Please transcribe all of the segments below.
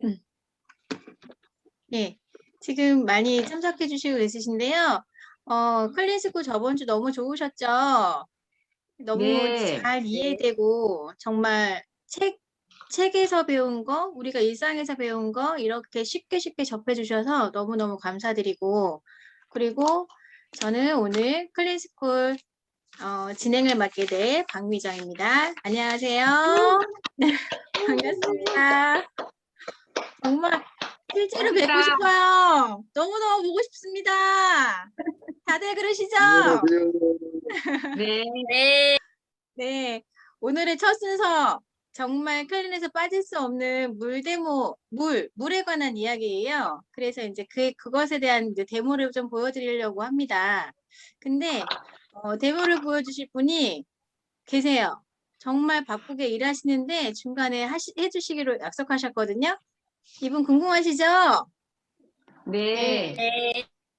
음. 예. 지금 많이 참석해 주시고 있으신데요. 클래식고 저번 주 너무 좋으셨죠? 너무 네. 잘 이해되고 정말 책에서 배운 거, 우리가 일상에서 배운 거 이렇게 쉽게 접해 주셔서 너무너무 감사드리고, 그리고 저는 오늘 클래식콜 진행을 맡게 될 박미정입니다. 안녕하세요. 네, 반갑습니다. 정말 실제로 뵙고 싶어요. 너무너무 보고 싶습니다. 다들 그러시죠? 안녕하세요. 네. 네. 오늘의 첫 순서, 정말 클린에서 빠질 수 없는 물에 관한 이야기예요. 그래서 이제 그것에 대한 이제 데모를 좀 보여드리려고 합니다. 근데, 데모를 보여주실 분이 계세요. 정말 바쁘게 일하시는데 중간에 해주시기로 약속하셨거든요. 이분 궁금하시죠? 네.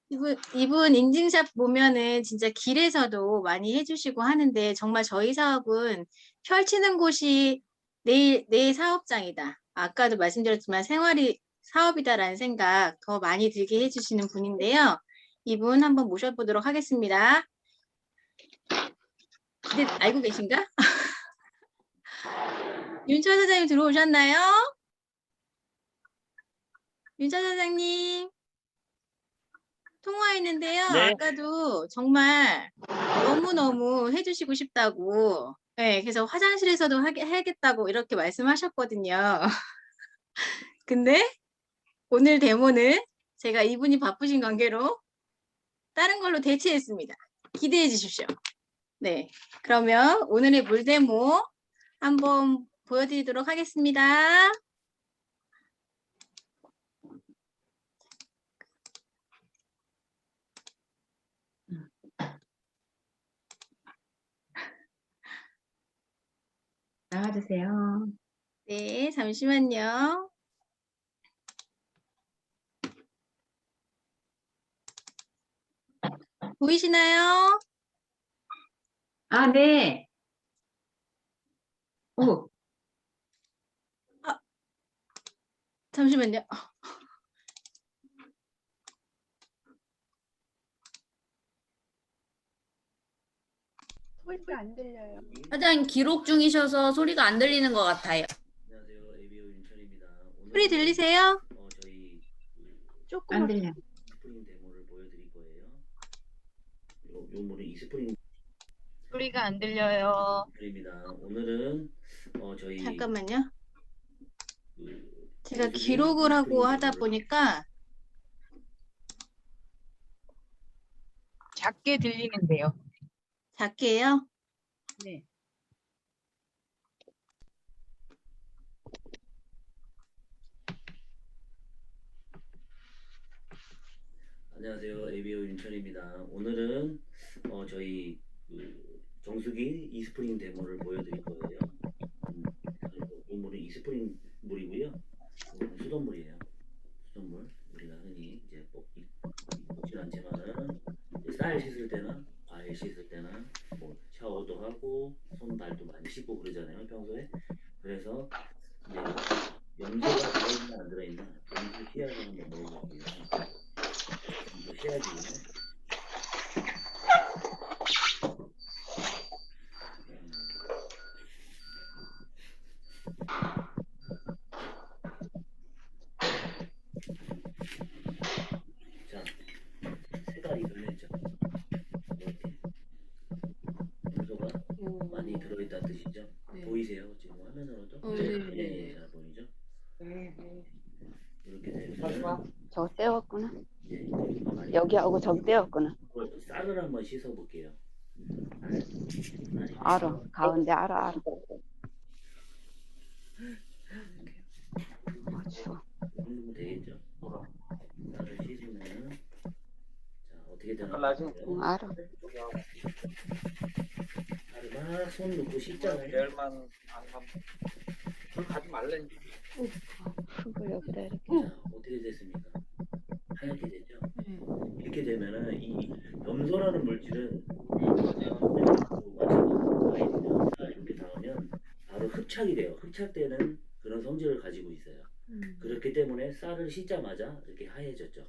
이분 인증샷 보면은 진짜 길에서도 많이 해주시고 하는데, 정말 저희 사업은 펼치는 곳이 내 사업장이다. 아까도 말씀드렸지만 생활이 사업이다라는 생각 더 많이 들게 해주시는 분인데요. 이분 한번 모셔보도록 하겠습니다. 알고 계신가? 윤철 사장님 들어오셨나요? 윤철 사장님. 통화했는데요. 네. 아까도 정말 너무너무 해주시고 싶다고. 네, 그래서 화장실에서도 하겠다고 이렇게 말씀하셨거든요. 근데 오늘 데모는 제가 이분이 바쁘신 관계로 다른 걸로 대체했습니다. 기대해 주십시오. 네, 그러면 오늘의 물 데모 한번 보여드리도록 하겠습니다. 나와주세요. 네, 잠시만요. 보이시나요? 아, 네. 오, 잠시만요. 소리가 안 들려요. 사장님 기록 중이셔서 소리가 안 들리는 것 같아요. 안녕하세요. ABO 윤철입니다. 소리 들리세요? 저희 조금 안 들려. 스프링 데모를 보여드릴 거예요. 요 물은 이스프링 소리가 안 들려요. 입니다. 오늘은 저희 잠깐만요. 제가 정수기 기록을 하고 스프링 하다 데모를 보니까 작게 들리는데요. 작게 해요. 네. 안녕하세요. ABO 윤철입니다. 오늘은 저희 정수기 이스프링 데모를 보여드릴 거예요. 이 물은 이스프링 물이고요. 이거는 수돗물이에요. 수돗물. 우리가 흔히 이제 먹진 않지만은 쌀 씻을 때나 과일 씻을 때나 뭐 샤워도 하고 손 발도 많이 씻고 그러잖아요, 평소에. 그래서 이제 염소가 들어있나 안 들어있나 염소 씨앗을 한번 넣어볼게요. 염소 씨앗이고요. 자, 색깔이 변했죠. 이렇게 염소가 많이 들어있다는 뜻이죠. 네. 보이세요? 지금 화면으로도? 네. 잘 보이죠? 네. 이렇게 되면 저 떼었구나. 예, 여기하고 저기 떼었구나. 쌀을 한번 씻어 볼게요. 알아. 가운데 알아. 추워. 이 정도면 되겠죠? 쌀을 씻으면 자 어떻게 되나 응, 알아. 쌀을 막 손 넣고 씻잖아요. 계열만 안 가면 술 가지 말래. 흙을 여기다 이렇게. 자 어떻게 됐습니까? 하얗게 됐죠? 이렇게 되면은 이 염소라는 물질은 이렇게 닿으면 바로 흡착이 돼요. 흡착되는 그런 성질을 가지고 있어요. 그렇기 때문에 쌀을 씻자마자 이렇게 하얘졌죠.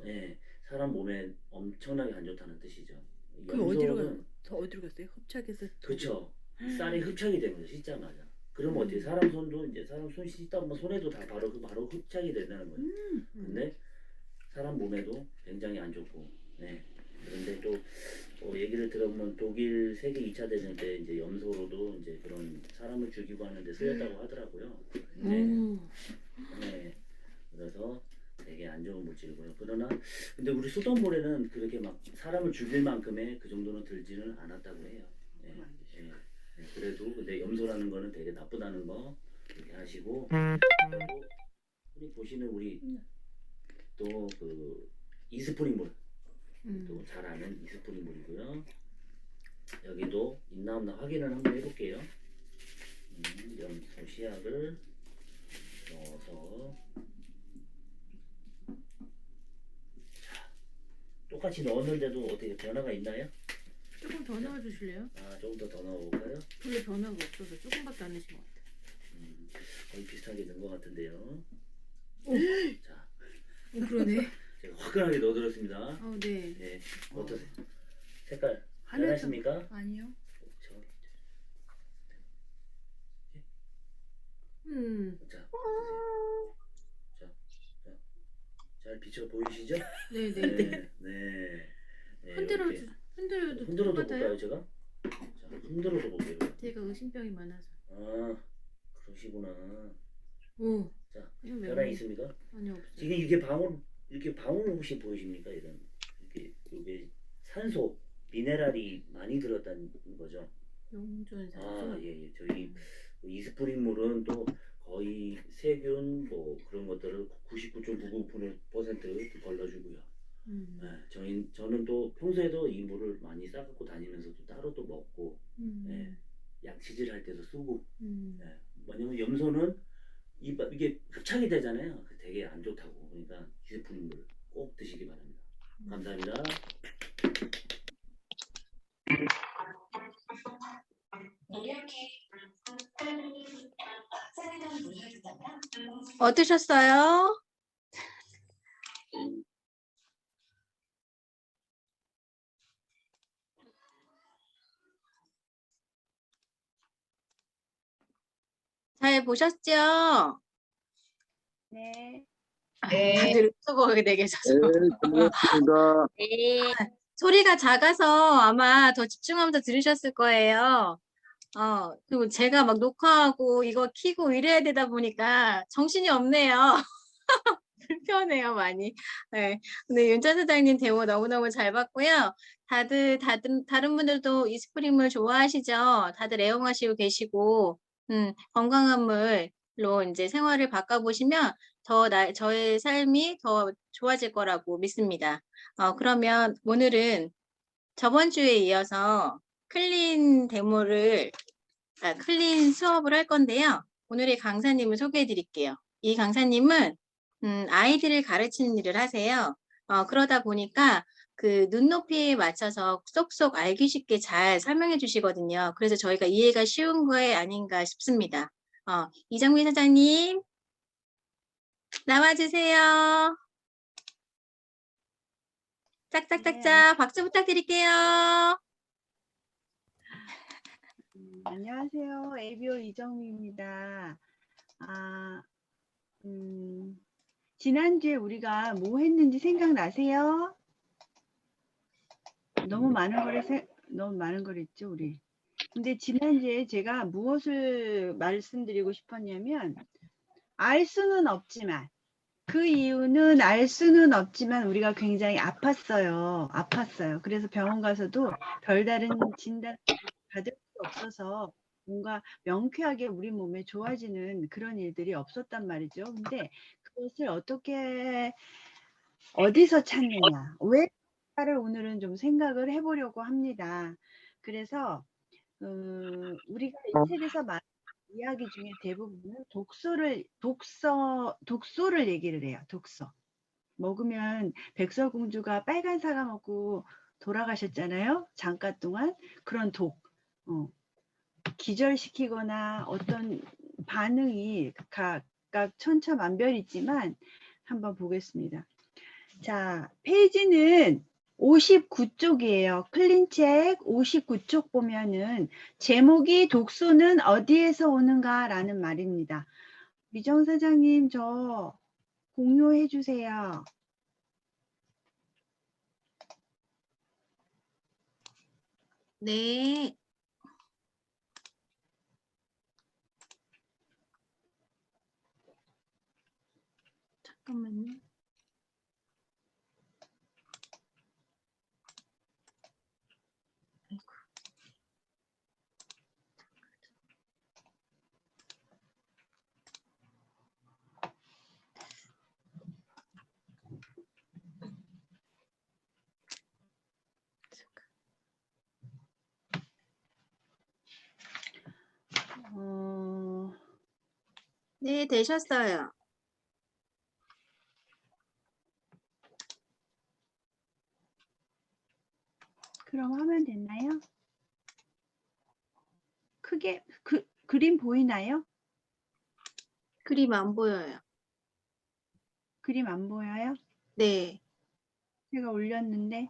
예, 사람 몸에 엄청나게 안 좋다는 뜻이죠. 그 어디로 염소는 더 어디로 갔어요? 흡착해서 그쵸. 쌀이 흡착이 되는 거죠. 씻자마자. 그러면 어떻게 사람 손도 이제 사람 손 씻다 보면 손에도 다 바로 흡착이 된다는 거예요. 근데 사람 몸에도 굉장히 안 좋고. 네. 그런데 또 얘기를 들어보면 독일 세계 2차 대전 때 이제 염소로도 이제 그런 사람을 죽이고 하는데 쓰였다고 하더라고요. 네. 네. 그래서 되게 안 좋은 물질이고요. 그러나 근데 우리 수돗물에는 그렇게 막 사람을 죽일 만큼의 그 정도는 들지는 않았다고 해요. 네. 네. 네. 그래도 근데 염소라는 거는 되게 나쁘다는 거 이렇게 하시고 그리고 우리 보시는 우리 또 그 이스프링물 또 잘 아는 이스프링물이고요. 여기도 있나 없나 확인을 한번 해볼게요. 염소 시약을 넣어서 자, 똑같이 넣었는데도 어떻게 변화가 있나요? 조금 더 넣어주실래요? 아, 조금 더 넣어볼까요? 별로 변화가 없어서 조금밖에 안 넣으신 것 같아요. 거의 비슷하게 된 것 같은데요. 자, 그러네. 제가 화끈하게 넣어드렸습니다. 네. 네, 어떠세요? 색깔 하늘도- 변하십니까? 아니요. 저, 자, 잘 비춰 보이시죠? 네네. 네, 네. 네, 이렇게. 흔들어도 흔들어도 똑같아요? 볼까요, 제가? 자, 흔들어도 볼게요. 제가 의심병이 많아서. 아, 그러시구나. 오. 자, 이거 왜 변화 그러지? 있습니까? 아니요 없어요. 지금 이렇게 방울 혹시 보이십니까? 이게 산소, 미네랄이 많이 들었다는 거죠. 용존 산소. 아, 예. 저희 이스프링물은 또 거의 세균 뭐 그런 것들을 99.99% 걸러주고요. 네, 저는 또 평소에도 이 물을 많이 싸갖고 다니면서도 따로 또 먹고, 네, 양치질 할 때도 쓰고, 네, 왜냐면 염소는 이게 흡착이 되잖아요. 되게 안 좋다고. 그러니까 이스프링물 꼭 드시기 바랍니다. 감사합니다. 어떠셨어요? 잘 보셨죠? 네. 다들 수고하게 되게 계셔서. 고맙습니다. 네. 소리가 작아서 아마 더 집중하면서 들으셨을 거예요. 그리고 제가 막 녹화하고 이거 켜고 이래야 되다 보니까 정신이 없네요. 불편해요, 많이. 네. 근데 윤찬 사장님 대화 너무너무 잘 봤고요. 다른 분들도 이스프링물 좋아하시죠? 다들 애용하시고 계시고, 건강한 물로 이제 생활을 바꿔보시면 저의 삶이 더 좋아질 거라고 믿습니다. 그러면 오늘은 저번 주에 이어서 클린 수업을 할 건데요. 오늘의 강사님을 소개해 드릴게요. 이 강사님은 아이들을 가르치는 일을 하세요. 그러다 보니까 그 눈높이에 맞춰서 쏙쏙 알기 쉽게 잘 설명해 주시거든요. 그래서 저희가 이해가 쉬운 거에 아닌가 싶습니다. 이정민 사장님, 나와주세요. 짝짝짝짝 박수 부탁드릴게요. 안녕하세요. ABO 이정미입니다. 지난주에 우리가 뭐 했는지 생각나세요? 너무 많은 걸 했죠, 우리. 근데 지난주에 제가 무엇을 말씀드리고 싶었냐면, 알 수는 없지만, 그 이유는 알 수는 없지만 우리가 굉장히 아팠어요. 그래서 병원 가서도 별다른 진단을 받을 수 없어서 뭔가 명쾌하게 우리 몸에 좋아지는 그런 일들이 없었단 말이죠. 근데 그것을 어디서 찾느냐, 왜를 오늘은 좀 생각을 해보려고 합니다. 그래서 우리가 이 책에서 말하는 이야기 중에 대부분은 독소를 얘기를 해요. 독소. 먹으면 백설공주가 빨간 사과 먹고 돌아가셨잖아요. 잠깐 동안. 그런 기절시키거나 어떤 반응이 각각 천차만별이지만 한번 보겠습니다. 자, 페이지는 59쪽이에요. 클린책 59쪽 보면은 제목이 독소는 어디에서 오는가 라는 말입니다. 미정 사장님, 저 공유해 주세요. 네. 잠깐만요. 아이고. 네, 되셨어요. 그럼 하면 됐나요? 크게 그림 보이나요? 그림 안 보여요. 그림 안 보여요? 네. 제가 올렸는데.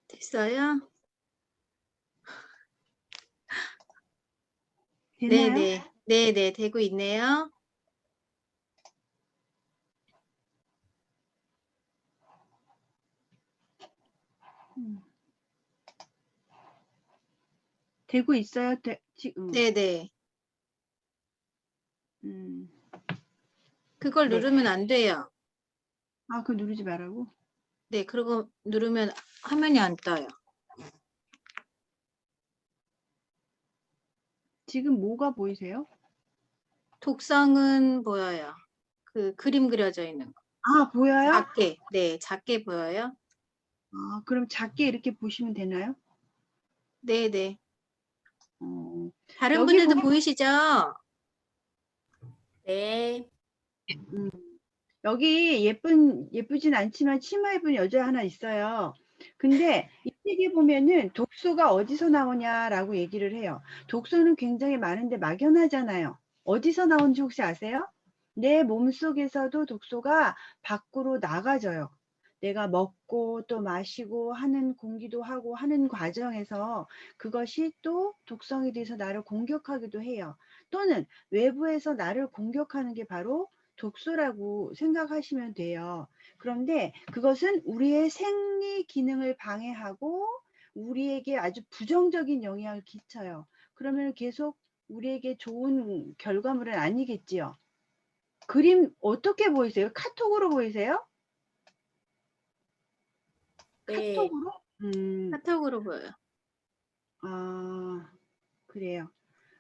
됐어요? 되나요? 네네. 네네. 되고 있네요. 되고 있어요? 지금. 네네. 음. 그걸 네. 누르면 안 돼요. 아, 그거 누르지 말라고? 네, 그리고 누르면 화면이 안 떠요. 지금 뭐가 보이세요? 독성은 보여요. 그 그림 그려져 있는 거. 아, 보여요? 작게. 네, 작게 보여요. 아, 그럼 작게 이렇게 보시면 되나요? 네네. 어, 다른 여기 분들도 보면- 보이시죠? 네. 여기 예쁘진 않지만 치마 입은 여자 하나 있어요. 근데 이 책에 보면은 독소가 어디서 나오냐라고 얘기를 해요. 독소는 굉장히 많은데 막연하잖아요. 어디서 나오는지 혹시 아세요? 내 몸속에서도 독소가 밖으로 나가져요. 내가 먹고 또 마시고 하는 공기도 하고 하는 과정에서 그것이 또 독성에 대해서 나를 공격하기도 해요. 또는 외부에서 나를 공격하는 게 바로 독소라고 생각하시면 돼요. 그런데 그것은 우리의 생리 기능을 방해하고 우리에게 아주 부정적인 영향을 끼쳐요. 그러면 계속 우리에게 좋은 결과물은 아니겠지요. 그림 어떻게 보이세요? 카톡으로 보이세요? 네. 카톡으로? 카톡으로 보여요. 아, 그래요.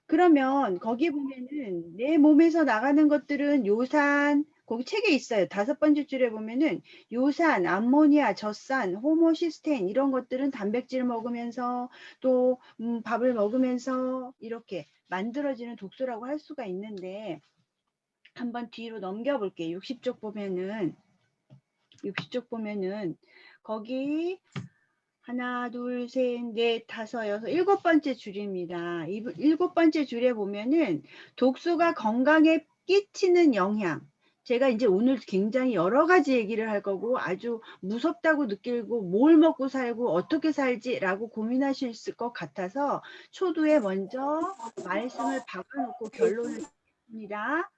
그러면 거기 보면은 내 몸에서 나가는 것들은 요산, 거기 책에 있어요. 5번째 줄에 보면은 요산, 암모니아, 젖산, 호모시스테인 이런 것들은 단백질 먹으면서 또 밥을 먹으면서 이렇게 만들어지는 독소라고 할 수가 있는데 한번 뒤로 넘겨 볼게요. 60쪽 보면은 거기 하나, 둘, 셋, 넷, 다섯, 여섯, 7번째 줄입니다. 7번째 줄에 보면은 독소가 건강에 끼치는 영향. 제가 이제 오늘 굉장히 여러 가지 얘기를 할 거고 아주 무섭다고 느끼고 뭘 먹고 살고 어떻게 살지라고 고민하실 것 같아서 초두에 먼저 말씀을 박아놓고 결론을 드립니다.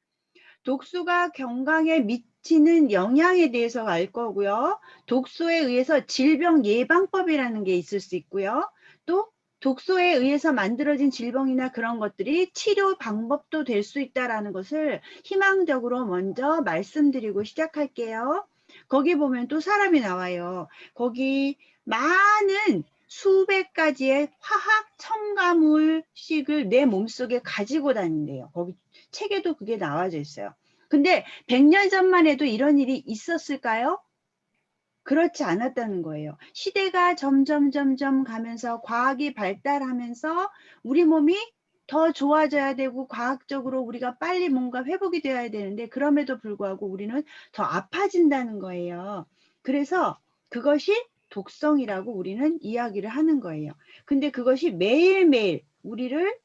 독소가 건강에 미치는 영향에 대해서 알 거고요. 독소에 의해서 질병 예방법이라는 게 있을 수 있고요. 또 독소에 의해서 만들어진 질병이나 그런 것들이 치료 방법도 될 수 있다는 것을 희망적으로 먼저 말씀드리고 시작할게요. 거기 보면 또 사람이 나와요. 거기 많은 수백 가지의 화학 첨가물식을 내 몸속에 가지고 다닌대요. 거기 책에도 그게 나와져 있어요. 근데 100년 전만 해도 이런 일이 있었을까요? 그렇지 않았다는 거예요. 시대가 점점 가면서 과학이 발달하면서 우리 몸이 더 좋아져야 되고 과학적으로 우리가 빨리 뭔가 회복이 되어야 되는데 그럼에도 불구하고 우리는 더 아파진다는 거예요. 그래서 그것이 독성이라고 우리는 이야기를 하는 거예요. 근데 그것이 매일매일 우리를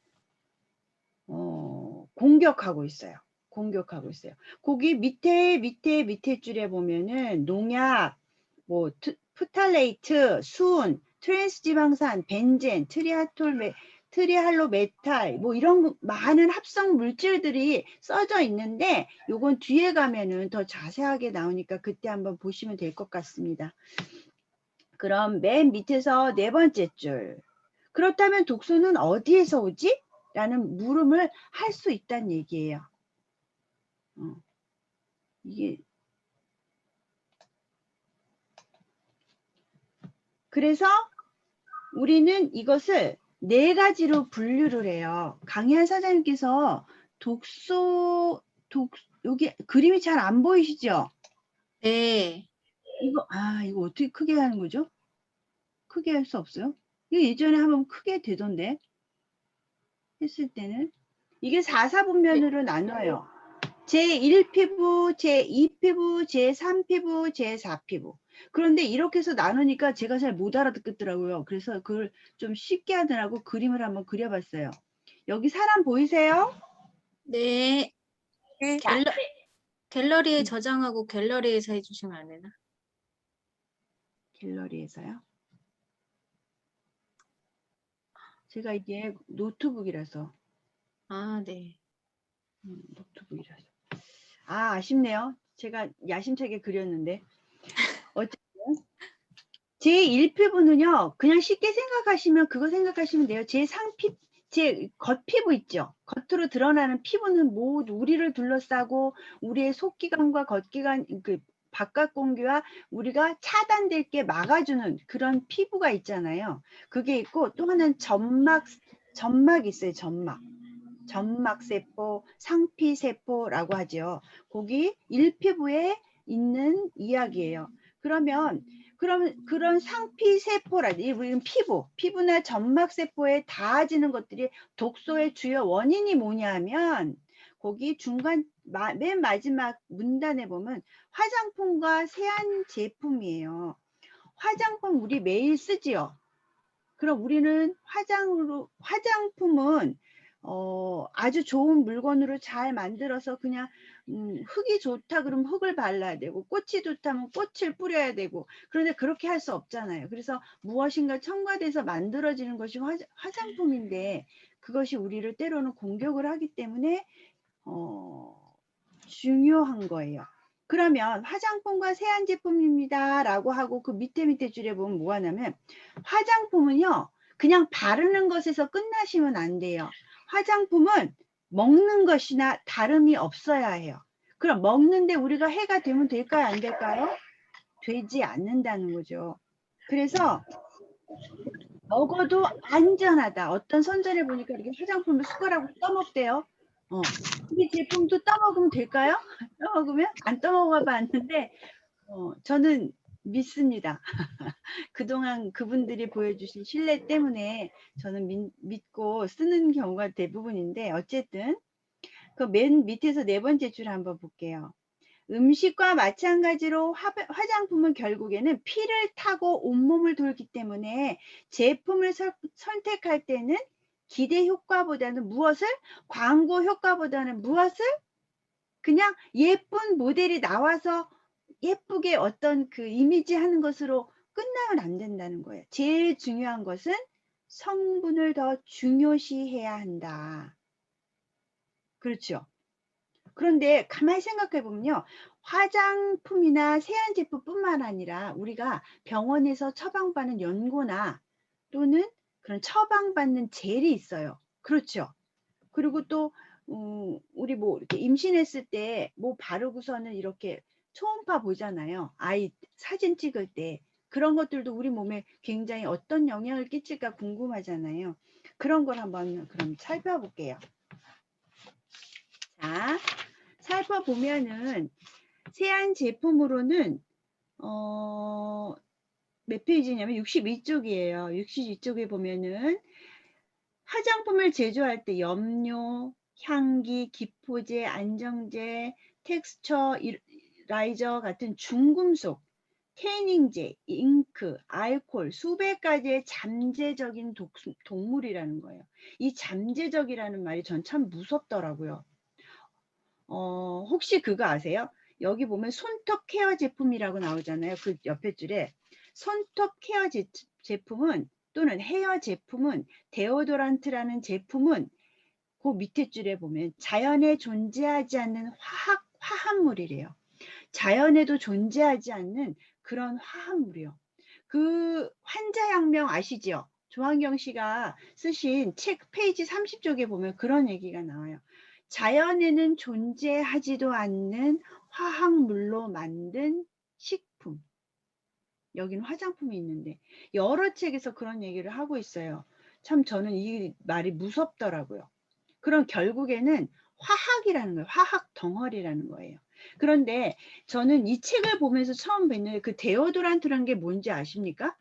공격하고 있어요. 공격하고 있어요. 거기 밑에 줄에 보면은 농약, 뭐 프탈레이트, 순, 트랜스지방산, 벤젠, 트리할로메탈 뭐 이런 많은 합성 물질들이 써져 있는데 요건 뒤에 가면은 더 자세하게 나오니까 그때 한번 보시면 될 것 같습니다. 그럼 맨 밑에서 네 번째 줄. 그렇다면 독소는 어디에서 오지? 라는 물음을 할 수 있다는 얘기예요. 이게 그래서 우리는 이것을 네 가지로 분류를 해요. 강희한 사장님께서 여기 그림이 잘 안 보이시죠? 네. 이거 어떻게 크게 하는 거죠? 크게 할 수 없어요? 이거 예전에 한번 크게 되던데 했을 때는 이게 4사분면으로 나눠요. 제1피부, 제2피부, 제3피부, 제4피부. 그런데 이렇게 해서 나누니까 제가 잘 못 알아듣겠더라고요. 그래서 그걸 좀 쉽게 하느라고 그림을 한번 그려봤어요. 여기 사람 보이세요? 네. 자, 갤러리에 저장하고 갤러리에서 해주시면 안 되나? 갤러리에서요. 제가 이게 노트북이라서. 아, 네. 노트북이라서. 아쉽네요. 제가 야심차게 그렸는데. 어쨌든 제1피부는요. 그냥 쉽게 생각하시면 그거 생각하시면 돼요. 제 겉피부 있죠. 겉으로 드러나는 피부는 모두 우리를 둘러싸고 우리의 속기관과 겉기관 그 바깥 공기와 우리가 차단될 게 막아주는 그런 피부가 있잖아요. 그게 있고 또 하나는 점막이 있어요. 점막세포, 상피세포라고 하죠. 거기 1피부에 있는 이야기예요. 그러면 그런 상피세포라든지 피부나 점막세포에 닿아지는 것들이 독소의 주요 원인이 뭐냐면 거기 맨 마지막 문단에 보면 화장품과 세안 제품이에요. 화장품 우리 매일 쓰지요. 그럼 우리는 화장품은 아주 좋은 물건으로 잘 만들어서 그냥 흙이 좋다 그러면 흙을 발라야 되고 꽃이 좋다면 꽃을 뿌려야 되고 그런데 그렇게 할 수 없잖아요. 그래서 무엇인가 첨가돼서 만들어지는 것이 화장품인데 그것이 우리를 때로는 공격을 하기 때문에 중요한 거예요. 그러면 화장품과 세안 제품입니다 라고 하고 그 밑에 줄에 보면 뭐가 나면 화장품은요 그냥 바르는 것에서 끝나시면 안 돼요. 화장품은 먹는 것이나 다름이 없어야 해요. 그럼 먹는데 우리가 해가 되면 될까요? 안 될까요? 되지 않는다는 거죠. 그래서 먹어도 안전하다. 어떤 선전에 보니까 이렇게 화장품을 숟가락으로 떠먹대요. 이 제품도 떠먹으면 될까요? 떠먹으면? 안 떠먹어 봤는데 저는 믿습니다. 그동안 그분들이 보여주신 신뢰 때문에 저는 믿고 쓰는 경우가 대부분인데 어쨌든 그 맨 밑에서 네 번째 줄 한번 볼게요. 음식과 마찬가지로 화장품은 결국에는 피를 타고 온몸을 돌기 때문에 제품을 선택할 때는 기대 효과보다는 무엇을? 광고 효과보다는 무엇을? 그냥 예쁜 모델이 나와서 예쁘게 어떤 그 이미지 하는 것으로 끝나면 안 된다는 거예요. 제일 중요한 것은 성분을 더 중요시해야 한다. 그렇죠. 그런데 가만히 생각해 보면요. 화장품이나 세안 제품뿐만 아니라 우리가 병원에서 처방받는 연고나 또는 그런 처방받는 젤이 있어요. 그렇죠. 그리고 또 우리 뭐 이렇게 임신했을 때 뭐 바르고서는 이렇게 초음파 보잖아요. 아이 사진 찍을 때 그런 것들도 우리 몸에 굉장히 어떤 영향을 끼칠까 궁금하잖아요. 그런 걸 한번 그럼 살펴볼게요. 자, 살펴보면은 세안 제품으로는 몇 페이지냐면 62쪽이에요. 62쪽에 보면은 화장품을 제조할 때 염료, 향기, 기포제, 안정제, 텍스처, 라이저 같은 중금속, 태닝제, 잉크, 알코올, 수백 가지의 잠재적인 동물이라는 거예요. 이 잠재적이라는 말이 전 참 무섭더라고요. 혹시 그거 아세요? 여기 보면 손톱 케어 제품이라고 나오잖아요. 그 옆에 줄에 손톱 케어 제품은 또는 헤어 제품은 데오도란트라는 제품은 그 밑에 줄에 보면 자연에 존재하지 않는 화합물이래요. 자연에도 존재하지 않는 그런 화합물이요. 그 환자양명 아시죠? 조한경 씨가 쓰신 책 페이지 30쪽에 보면 그런 얘기가 나와요. 자연에는 존재하지도 않는 화학물로 만든 식품. 여긴 화장품이 있는데 여러 책에서 그런 얘기를 하고 있어요. 참 저는 이 말이 무섭더라고요. 그럼 결국에는 화학이라는 거예요. 화학 덩어리라는 거예요. 그런데 저는 이 책을 보면서 처음 뵀는데 그 데오도란트라는 게 뭔지 아십니까?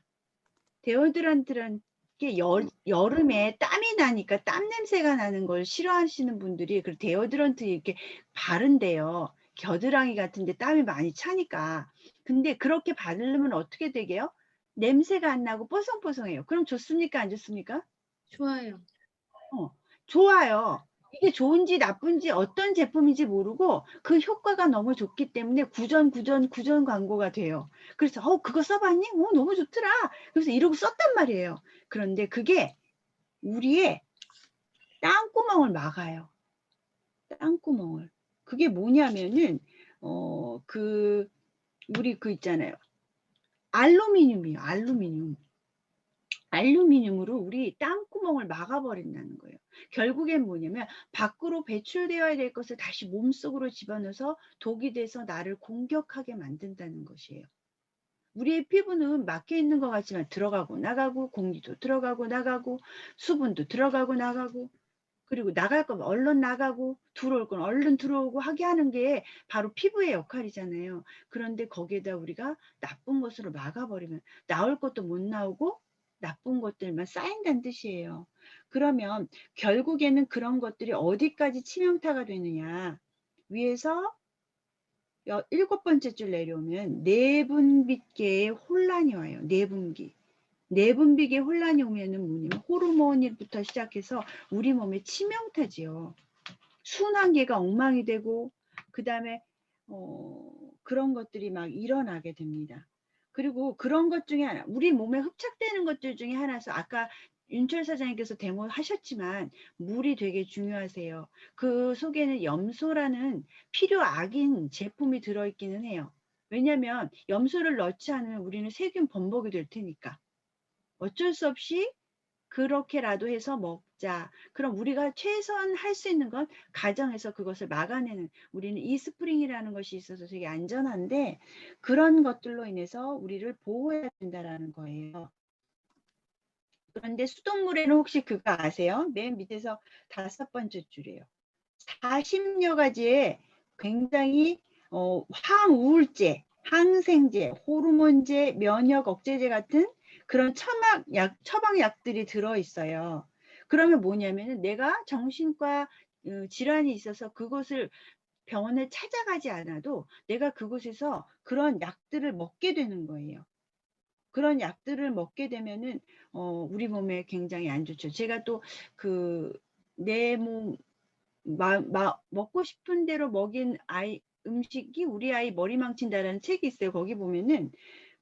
데오도란트라는 게 여름에 땀이 나니까 땀 냄새가 나는 걸 싫어하시는 분들이 그 데오도란트 이렇게 바른대요. 겨드랑이 같은데 땀이 많이 차니까. 근데 그렇게 바르면 어떻게 되게요? 냄새가 안 나고 뽀송뽀송해요. 그럼 좋습니까? 안 좋습니까? 좋아요. 좋아요. 이게 좋은지 나쁜지 어떤 제품인지 모르고 그 효과가 너무 좋기 때문에 구전 광고가 돼요. 그래서 그거 써봤니? 너무 좋더라. 그래서 이러고 썼단 말이에요. 그런데 그게 우리의 땅구멍을 막아요. 땅구멍을. 그게 뭐냐면은 우리 그 있잖아요. 알루미늄이에요. 알루미늄으로 우리 땅구멍을 막아버린다는 거예요. 결국엔 뭐냐면 밖으로 배출되어야 될 것을 다시 몸속으로 집어넣어서 독이 돼서 나를 공격하게 만든다는 것이에요. 우리의 피부는 막혀 있는 것 같지만 들어가고 나가고 공기도 들어가고 나가고 수분도 들어가고 나가고 그리고 나갈 거면 얼른 나가고 들어올 건 얼른 들어오고 하게 하는 게 바로 피부의 역할이잖아요. 그런데 거기에다 우리가 나쁜 것으로 막아버리면 나올 것도 못 나오고 나쁜 것들만 쌓인다는 뜻이에요. 그러면 결국에는 그런 것들이 어디까지 치명타가 되느냐. 위에서 7번째 줄 내려오면 내분비계의 혼란이 와요. 내분비계 혼란이 오면은 뭐냐면 호르몬부터 시작해서 우리 몸에 치명타지요. 순환계가 엉망이 되고 그 다음에 그런 것들이 막 일어나게 됩니다. 그리고 그런 것 중에 하나, 우리 몸에 흡착되는 것들 중에 하나서 아까 윤철 사장님께서 데모 하셨지만 물이 되게 중요하세요. 그 속에는 염소라는 필요악인 제품이 들어있기는 해요. 왜냐하면 염소를 넣지 않으면 우리는 세균 범벅이 될 테니까. 어쩔 수 없이 그렇게라도 해서 먹자. 그럼 우리가 최소한 할 수 있는 건 가정에서 그것을 막아내는 우리는 이스프링이라는 것이 있어서 되게 안전한데 그런 것들로 인해서 우리를 보호해야 된다라는 거예요. 그런데 수돗물에는 혹시 그거 아세요? 맨 밑에서 5번째 줄이에요. 40여 가지의 굉장히 항우울제, 항생제, 호르몬제, 면역 억제제 같은 그런 처방약들이 들어있어요. 그러면 뭐냐면은 내가 정신과 질환이 있어서 그것을 병원에 찾아가지 않아도 내가 그곳에서 그런 약들을 먹게 되는 거예요. 그런 약들을 먹게 되면은 우리 몸에 굉장히 안 좋죠. 제가 또 내 몸 먹고 싶은 대로 먹인 음식이 우리 아이 머리 망친다라는 책이 있어요. 거기 보면은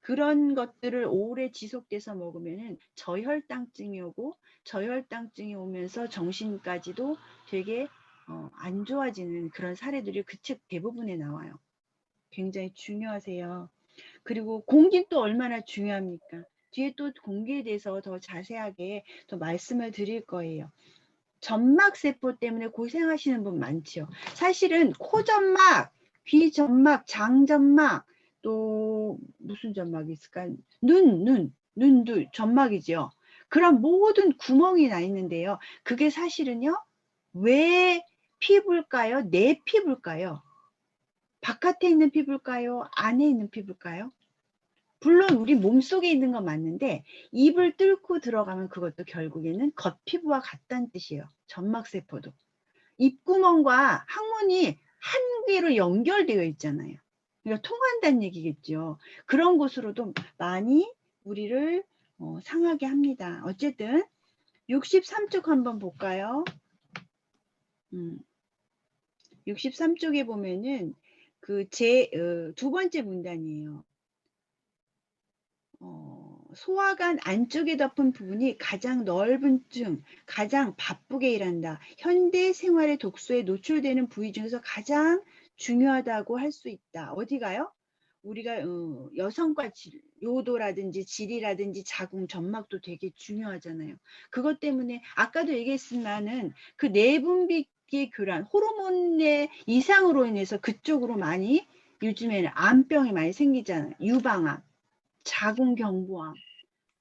그런 것들을 오래 지속돼서 먹으면은 저혈당증이 오고 저혈당증이 오면서 정신까지도 되게 안 좋아지는 그런 사례들이 그 책 대부분에 나와요. 굉장히 중요하세요. 그리고 공기 또 얼마나 중요합니까? 뒤에 또 공기에 대해서 더 자세하게 더 말씀을 드릴 거예요. 점막세포 때문에 고생하시는 분 많죠. 사실은 코점막, 귀점막, 장점막, 또 무슨 점막이 있을까? 눈도 점막이죠. 그런 모든 구멍이 나 있는데요. 그게 사실은요. 왜 피부일까요? 내 피부일까요? 바깥에 있는 피부일까요? 안에 있는 피부일까요? 물론 우리 몸속에 있는 건 맞는데 입을 뚫고 들어가면 그것도 결국에는 겉피부와 같다는 뜻이에요. 점막세포도. 입구멍과 항문이 한 개로 연결되어 있잖아요. 그러니까 통한다는 얘기겠죠. 그런 곳으로도 많이 우리를 상하게 합니다. 어쨌든 63쪽 한번 볼까요? 63쪽에 보면은 두 번째 문단이에요. 소화관 안쪽에 덮은 부분이 가장 넓은 층, 가장 바쁘게 일한다. 현대 생활의 독소에 노출되는 부위 중에서 가장 중요하다고 할 수 있다. 어디가요? 우리가 여성과 요도라든지 질이라든지 자궁, 점막도 되게 중요하잖아요. 그것 때문에 아까도 얘기했지만은 그 내분비의 교란, 호르몬의 이상으로 인해서 그쪽으로 많이 요즘에는 암병이 많이 생기잖아요. 유방암, 자궁경부암,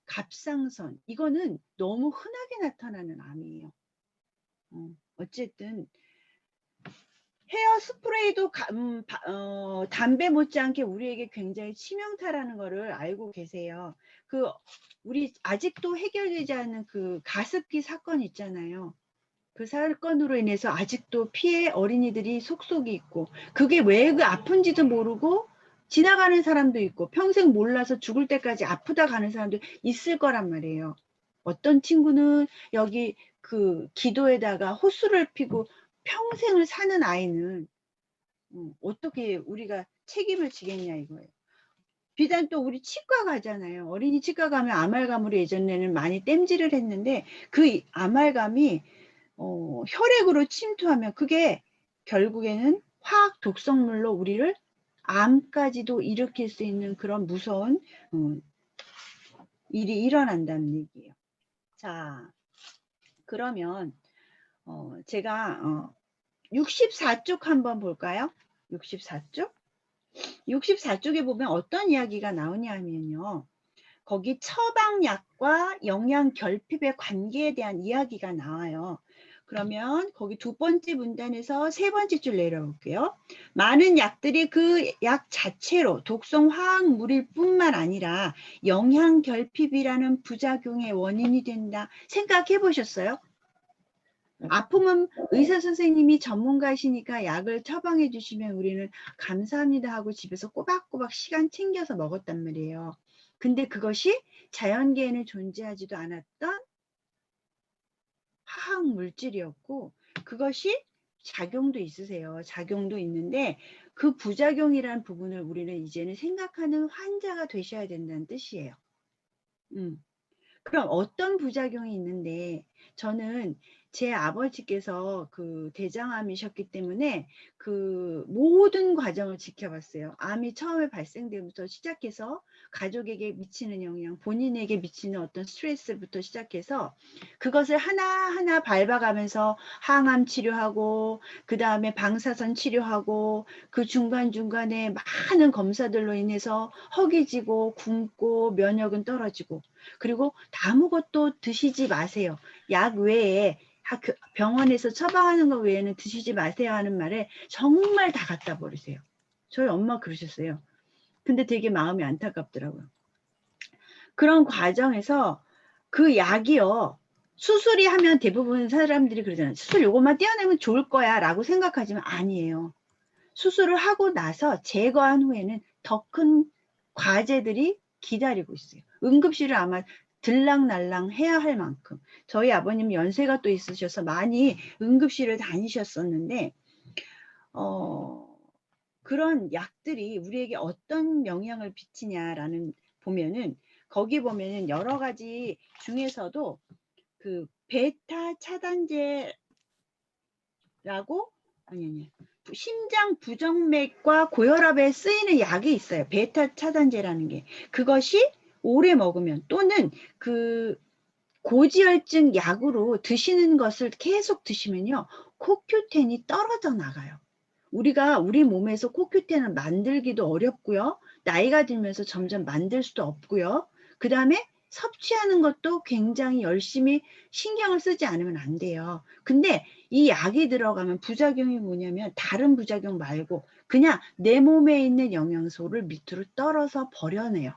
갑상선, 이거는 너무 흔하게 나타나는 암이에요. 어쨌든 헤어 스프레이도 담배 못지않게 우리에게 굉장히 치명타라는 거를 알고 계세요. 우리 아직도 해결되지 않은 그 가습기 사건 있잖아요. 그 사건으로 인해서 아직도 피해 어린이들이 속속이 있고, 그게 왜 그 아픈지도 모르고 지나가는 사람도 있고 평생 몰라서 죽을 때까지 아프다 가는 사람도 있을 거란 말이에요. 어떤 친구는 여기 그 기도에다가 호수를 피고 평생을 사는 아이는 어떻게 우리가 책임을 지겠냐 이거예요. 비단 또 우리 치과 가잖아요. 어린이 치과 가면 아말감으로 예전에는 많이 땜질을 했는데 그 아말감이 혈액으로 침투하면 그게 결국에는 화학 독성물로 우리를 암까지도 일으킬 수 있는 그런 무서운 일이 일어난다는 얘기예요. 자, 그러면 제가 64쪽 한번 볼까요? 64쪽? 64쪽에 보면 어떤 이야기가 나오냐 하면요. 거기 처방약과 영양 결핍의 관계에 대한 이야기가 나와요. 그러면 거기 두 번째 문단에서 세 번째 줄 내려볼게요. 많은 약들이 그 약 자체로 독성 화학물일 뿐만 아니라 영양 결핍이라는 부작용의 원인이 된다. 생각해 보셨어요? 아프면 의사 선생님이 전문가이시니까 약을 처방해 주시면 우리는 감사합니다 하고 집에서 꼬박꼬박 시간 챙겨서 먹었단 말이에요. 근데 그것이 자연계에는 존재하지도 않았던 화학 물질이었고 그것이 작용도 있으세요. 작용도 있는데 그 부작용이란 부분을 우리는 이제는 생각하는 환자가 되셔야 된다는 뜻이에요. 그럼 어떤 부작용이 있는데 저는 제 아버지께서 그 대장암이셨기 때문에 그 모든 과정을 지켜봤어요. 암이 처음에 발생되면서 시작해서 가족에게 미치는 영향, 본인에게 미치는 어떤 스트레스부터 시작해서 그것을 하나하나 밟아가면서 항암 치료하고 그 다음에 방사선 치료하고 그 중간중간에 많은 검사들로 인해서 허기지고 굶고 면역은 떨어지고 그리고 아무것도 드시지 마세요. 약 외에 병원에서 처방하는 것 외에는 드시지 마세요 하는 말에 정말 다 갖다 버리세요. 저희 엄마 그러셨어요. 근데 되게 마음이 안타깝더라고요. 그런 과정에서 그 약이요. 수술이 하면 대부분 사람들이 그러잖아요. 수술 요것만 떼어내면 좋을 거야 라고 생각하지만 아니에요. 수술을 하고 나서 제거한 후에는 더 큰 과제들이 기다리고 있어요. 응급실을 아마 들락날락 해야 할 만큼 저희 아버님 연세가 또 있으셔서 많이 응급실을 다니셨었는데 그런 약들이 우리에게 어떤 영향을 미치냐라는 보면은 거기 보면은 여러 가지 중에서도 그 베타 차단제라고 아니 심장 부정맥과 고혈압에 쓰이는 약이 있어요. 베타 차단제라는 게 그것이 오래 먹으면 또는 그 고지혈증 약으로 드시는 것을 계속 드시면요. 코큐텐이 떨어져 나가요. 우리가 우리 몸에서 코큐텐을 만들기도 어렵고요. 나이가 들면서 점점 만들 수도 없고요. 그 다음에 섭취하는 것도 굉장히 열심히 신경을 쓰지 않으면 안 돼요. 근데 이 약이 들어가면 부작용이 뭐냐면 다른 부작용 말고 그냥 내 몸에 있는 영양소를 밑으로 떨어서 버려내요.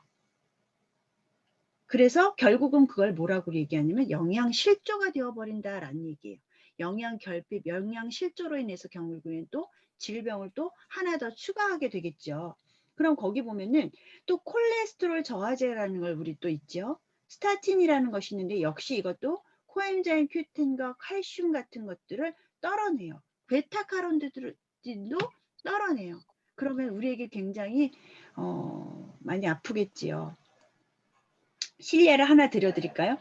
그래서 결국은 그걸 뭐라고 얘기하냐면 영양실조가 되어버린다라는 얘기예요. 영양결핍, 영양실조로 인해서 경우에는 또 질병을 또 하나 더 추가하게 되겠죠. 그럼 거기 보면은 또 콜레스테롤 저하제라는 걸 우리 또 있죠. 스타틴이라는 것이 있는데 역시 이것도 코엔자임 Q10과 칼슘 같은 것들을 떨어내요. 베타카로틴도 떨어내요. 그러면 우리에게 굉장히 많이 아프겠지요. 실례를 하나 드려드릴까요?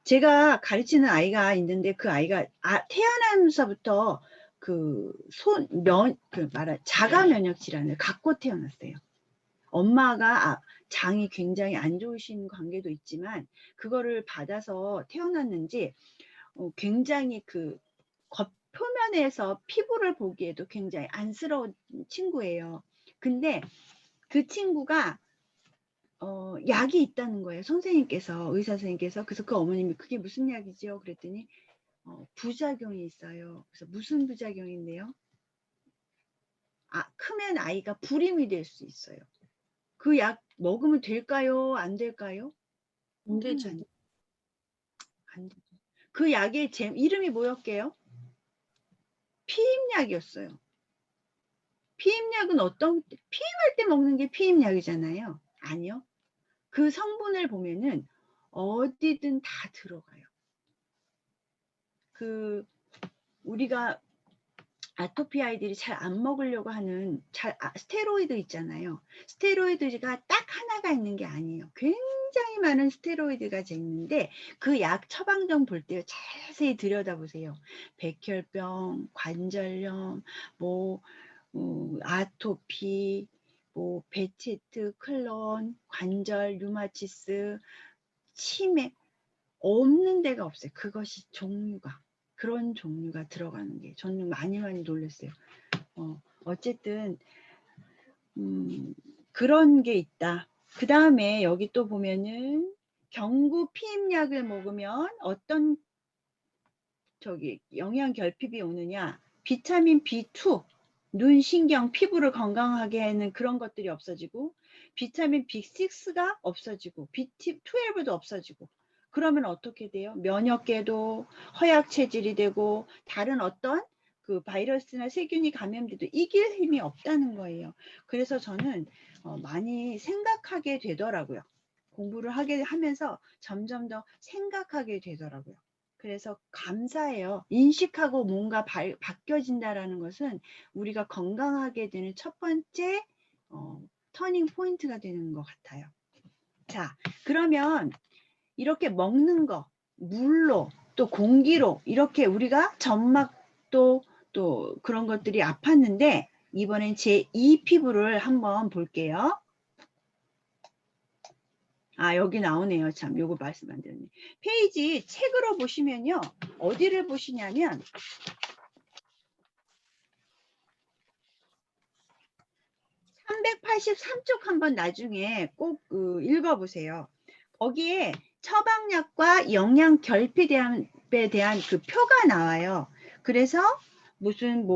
제가 가르치는 아이가 있는데 그 아이가 태어나면서부터 자가 면역 질환을 갖고 태어났어요. 엄마가 장이 굉장히 안 좋으신 관계도 있지만 그거를 받아서 태어났는지 굉장히 그 겉표면에서 피부를 보기에도 굉장히 안쓰러운 친구예요. 근데 그 친구가 약이 있다는 거예요. 선생님께서, 의사 선생님께서. 그래서 그 어머님이 그게 무슨 약이죠? 그랬더니 부작용이 있어요. 그래서 무슨 부작용인데요? 크면 아이가 불임이 될 수 있어요. 그 약 먹으면 될까요? 안 될까요? 안 되죠. 안 되죠. 그 약의 이름이 뭐였게요? 피임약이었어요. 피임약은 피임할 때 먹는 게 피임약이잖아요. 아니요. 그 성분을 보면은 어디든 다 들어가요. 우리가 아토피 아이들이 잘 안 먹으려고 하는 스테로이드 있잖아요. 스테로이드가 딱 하나가 있는 게 아니에요. 굉장히 많은 스테로이드가 있는데 그 약 처방전 볼 때 자세히 들여다보세요. 백혈병, 관절염, 아토피, 베체트, 클론, 관절, 류마티스, 치매 없는 데가 없어요. 그것이 그런 종류가 들어가는 게 저는 많이 놀랐어요. 어쨌든 그런 게 있다. 그 다음에 여기 또 보면은 경구 피임약을 먹으면 어떤 영양 결핍이 오느냐. 비타민 B2, 눈, 신경, 피부를 건강하게 하는 그런 것들이 없어지고 비타민 B6가 없어지고 B12도 없어지고 그러면 어떻게 돼요? 면역계도 허약 체질이 되고 다른 어떤 그 바이러스나 세균이 감염돼도 이길 힘이 없다는 거예요. 그래서 저는 많이 생각하게 되더라고요. 공부를 하면서 점점 더 생각하게 되더라고요. 그래서 감사해요. 인식하고 뭔가 바뀌어진다라는 것은 우리가 건강하게 되는 첫 번째 터닝 포인트가 되는 것 같아요. 자, 그러면 이렇게 먹는 거, 물로 또 공기로 이렇게 우리가 점막도 또 그런 것들이 아팠는데 이번엔 제2 피부를 한번 볼게요. 여기 나오네요. 참, 요거 말씀 안 드렸네. 페이지 책으로 보시면요. 어디를 보시냐면 383쪽 한번 나중에 꼭 읽어보세요. 거기에 처방약과 영양 결핍에 대한 그 표가 나와요. 그래서 무슨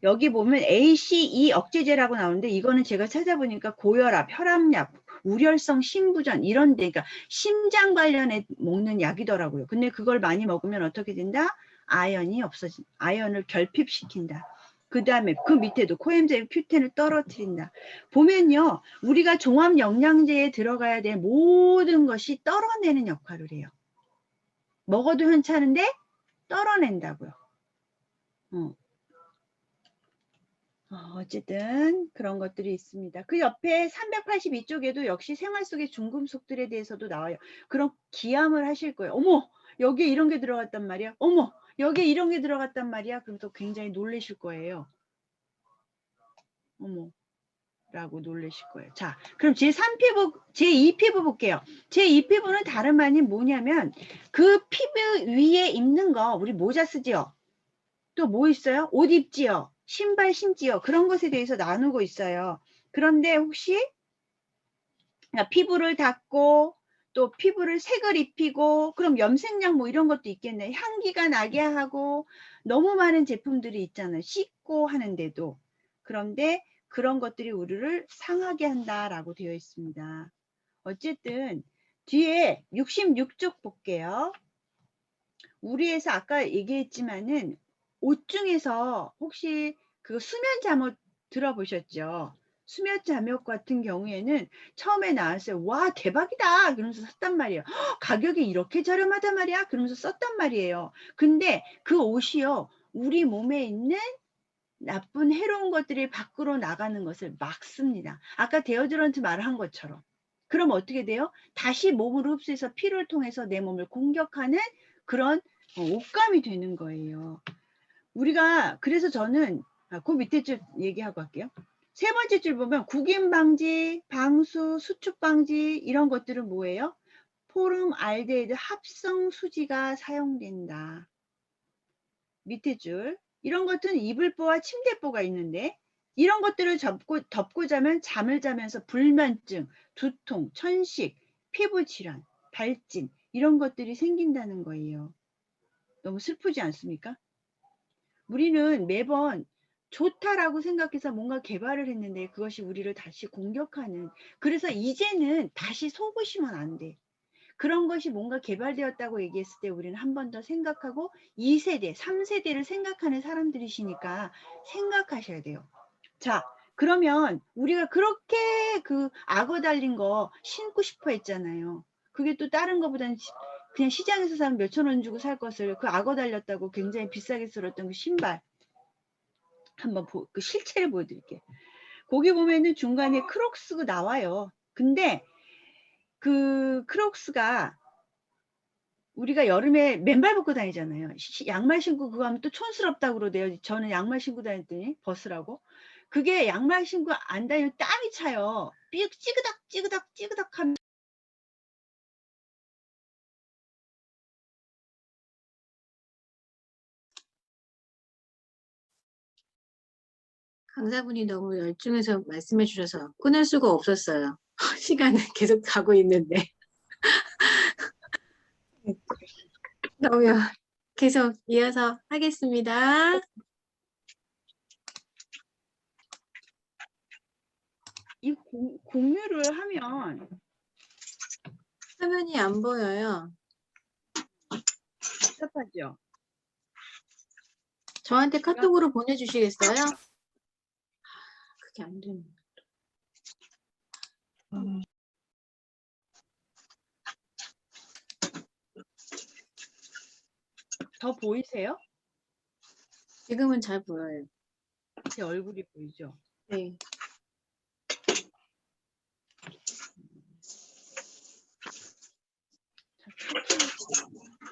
여기 보면 ACE 억제제라고 나오는데 이거는 제가 찾아보니까 고혈압, 혈압약, 우렬성 심부전 이런 데 그러니까 심장 관련해 먹는 약이더라고요. 근데 그걸 많이 먹으면 어떻게 된다? 아연을 결핍시킨다. 그 다음에 그 밑에도 코엔자임 Q10을 떨어뜨린다. 보면요. 우리가 종합 영양제에 들어가야 될 모든 것이 떨어내는 역할을 해요. 먹어도 괜찮은데 떨어낸다고요. 어쨌든 그런 것들이 있습니다. 그 옆에 382쪽에도 역시 생활 속의 중금속들에 대해서도 나와요. 그럼 기함을 하실 거예요. 어머, 여기에 이런 게 들어갔단 말이야. 어머, 여기에 이런 게 들어갔단 말이야. 그럼 또 굉장히 놀라실 거예요. 어머. 라고 놀라실 거예요. 자, 그럼 제2 피부 볼게요. 제2 피부는 다름 아닌 뭐냐면 그 피부 위에 입는 거 우리 모자 쓰지요. 또 뭐 있어요? 옷 입지요. 신발 신지요. 그런 것에 대해서 나누고 있어요. 그런데 혹시 피부를 닦고 또 피부를 색을 입히고 그럼 염색약 이런 것도 있겠네. 향기가 나게 하고 너무 많은 제품들이 있잖아요. 씻고 하는데도. 그런데 그런 것들이 우리를 상하게 한다라고 되어 있습니다. 어쨌든 뒤에 66쪽 볼게요. 우리에서 아까 얘기했지만은 옷 중에서 혹시 그 수면 잠옷 들어보셨죠? 수면 잠옷 같은 경우에는 처음에 나왔어요. 와, 대박이다! 그러면서 샀단 말이에요. "헉, 가격이 이렇게 저렴하단 말이야? 그러면서 썼단 말이에요. 근데 그 옷이요, 우리 몸에 있는 나쁜 해로운 것들이 밖으로 나가는 것을 막습니다. 아까 데오드런트 말한 것처럼. 그럼 어떻게 돼요? 다시 몸으로 흡수해서 피를 통해서 내 몸을 공격하는 그런 옷감이 되는 거예요. 우리가 그래서 저는 그 밑에 줄 얘기하고 할게요. 세 번째 줄 보면 구김 방지, 방수, 수축 방지 이런 것들은 뭐예요? 포름알데히드 합성 수지가 사용된다. 밑에 줄 이런 것들은 이불보와 침대보가 있는데 이런 것들을 덮고 자면 잠을 자면서 불면증, 두통, 천식, 피부 질환, 발진 이런 것들이 생긴다는 거예요. 너무 슬프지 않습니까? 우리는 매번 좋다라고 생각해서 뭔가 개발을 했는데 그것이 우리를 다시 공격하는, 그래서 이제는 다시 속으시면 안 돼. 그런 것이 뭔가 개발되었다고 얘기했을 때 우리는 한 번 더 생각하고 2세대, 3세대를 생각하는 사람들이시니까 생각하셔야 돼요. 자, 그러면 우리가 그렇게 그 악어 달린 거 신고 싶어 했잖아요. 그게 또 다른 거보다는 그냥 시장에서 사면 몇천 원 주고 살 것을 그 악어 달렸다고 굉장히 비싸게 쓸었던 그 신발 한번 그 실체를 보여드릴게요. 거기 보면은 중간에 크록스가 나와요. 근데 그 크록스가 우리가 여름에 맨발 벗고 다니잖아요. 양말 신고 그거 하면 또 촌스럽다고 그러대요. 저는 양말 신고 다녔더니 벗으라고. 그게 양말 신고 안 다니면 땀이 차요. 삐그덕 찌그덕 찌그덕 하면 강사분이 너무 열중해서 말씀해 주셔서 끊을 수가 없었어요. 시간은 계속 가고 있는데. 그러면 계속 이어서 하겠습니다. 이 공유를 하면 화면이 안 보여요. 답답하죠. 저한테 카톡으로 보내주시겠어요? 그게 안 되는. 더 보이세요? 지금은 잘 보여요. 제 얼굴이 보이죠? 네.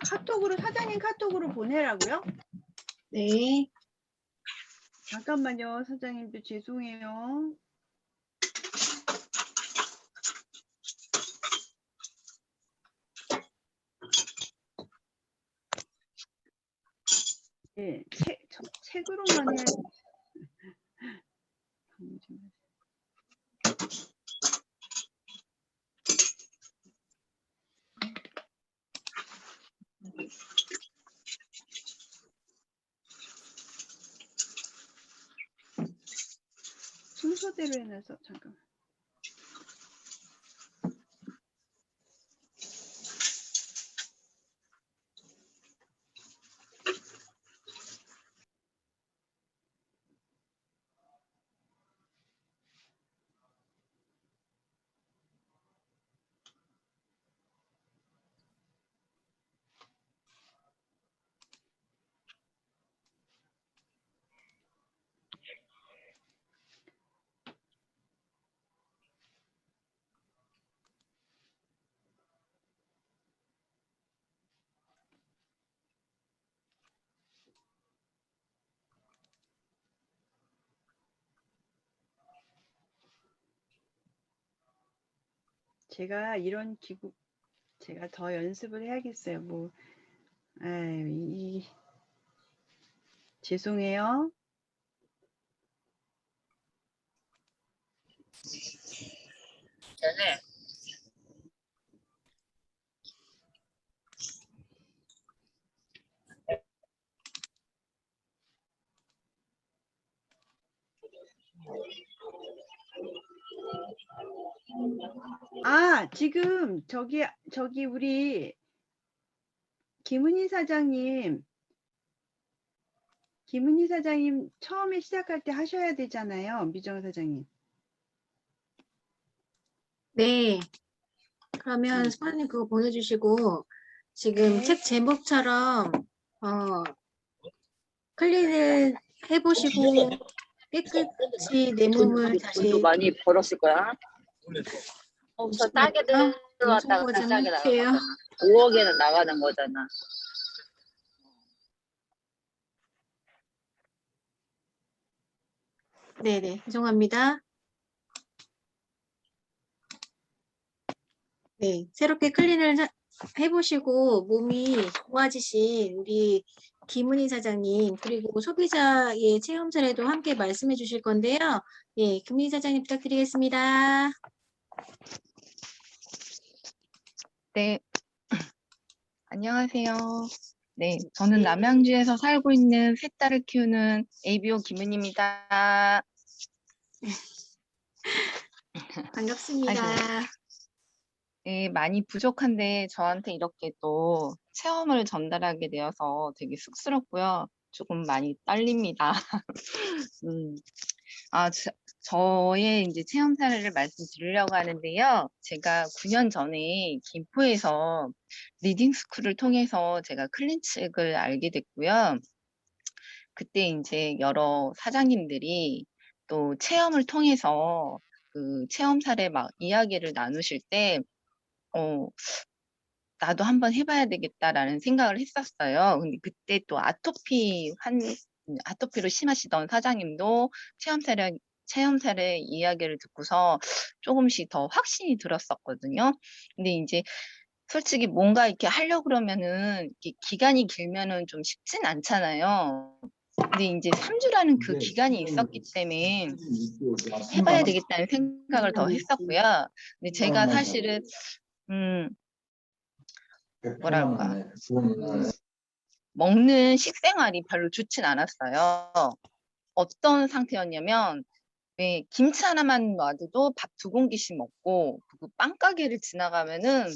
카톡으로 사장님 카톡으로 보내라고요? 네. 잠깐만요. 사장님도 죄송해요. 네, 책으로만 해야 순서대로 해놔서 잠깐. 제가 이런 기구 제가 더 연습을 해야겠어요. 뭐, 아유, 죄송해요. 지금 저기 우리 김은희 사장님 처음에 시작할 때 하셔야 되잖아요. 미정 사장님. 네. 그러면 수아님 그거 보내주시고 지금 네. 책 제목처럼 클린을 해보시고 깨끗이 내 몸을 다시 돈도 많이 벌었을 거야. 우선 싸게 들어왔다가 청구 좀 비싸게 해주세요. 나가잖아. 5억에는 나가는 거잖아. 네네, 죄송합니다. 네, 새롭게 클린을 해보시고 몸이 좋아지신 우리 김은희 사장님 그리고 소비자의 체험 사례도 함께 말씀해 주실 건데요. 예, 김은희 사장님 부탁드리겠습니다. 네, 안녕하세요. 네, 저는 남양주에서 살고 있는 세 딸을 키우는 ABO 김은입니다. 반갑습니다. 네, 많이 부족한데 저한테 이렇게 또 체험을 전달하게 되어서 되게 쑥스럽고요. 조금 많이 떨립니다. 저의 이제 체험 사례를 말씀드리려고 하는데요. 제가 9년 전에 김포에서 리딩 스쿨을 통해서 제가 클린책을 알게 됐고요. 그때 이제 여러 사장님들이 또 체험을 통해서 그 체험 사례 막 이야기를 나누실 때, 나도 한번 해봐야 되겠다라는 생각을 했었어요. 근데 그때 또 아토피로 심하시던 사장님도 체험 사례 이야기를 듣고서 조금씩 더 확신이 들었었거든요. 근데 이제 솔직히 뭔가 이렇게 하려고 그러면은 이렇게 기간이 길면은 좀 쉽진 않잖아요. 근데 이제 3주라는 그 기간이 있었기 때문에 해봐야 되겠다는 생각을 더 했었고요. 근데 제가 사실은 뭐랄까 먹는 식생활이 별로 좋진 않았어요. 어떤 상태였냐면 왜 김치 하나만 놔둬도 밥 2공기씩 먹고 그리고 빵 가게를 지나가면은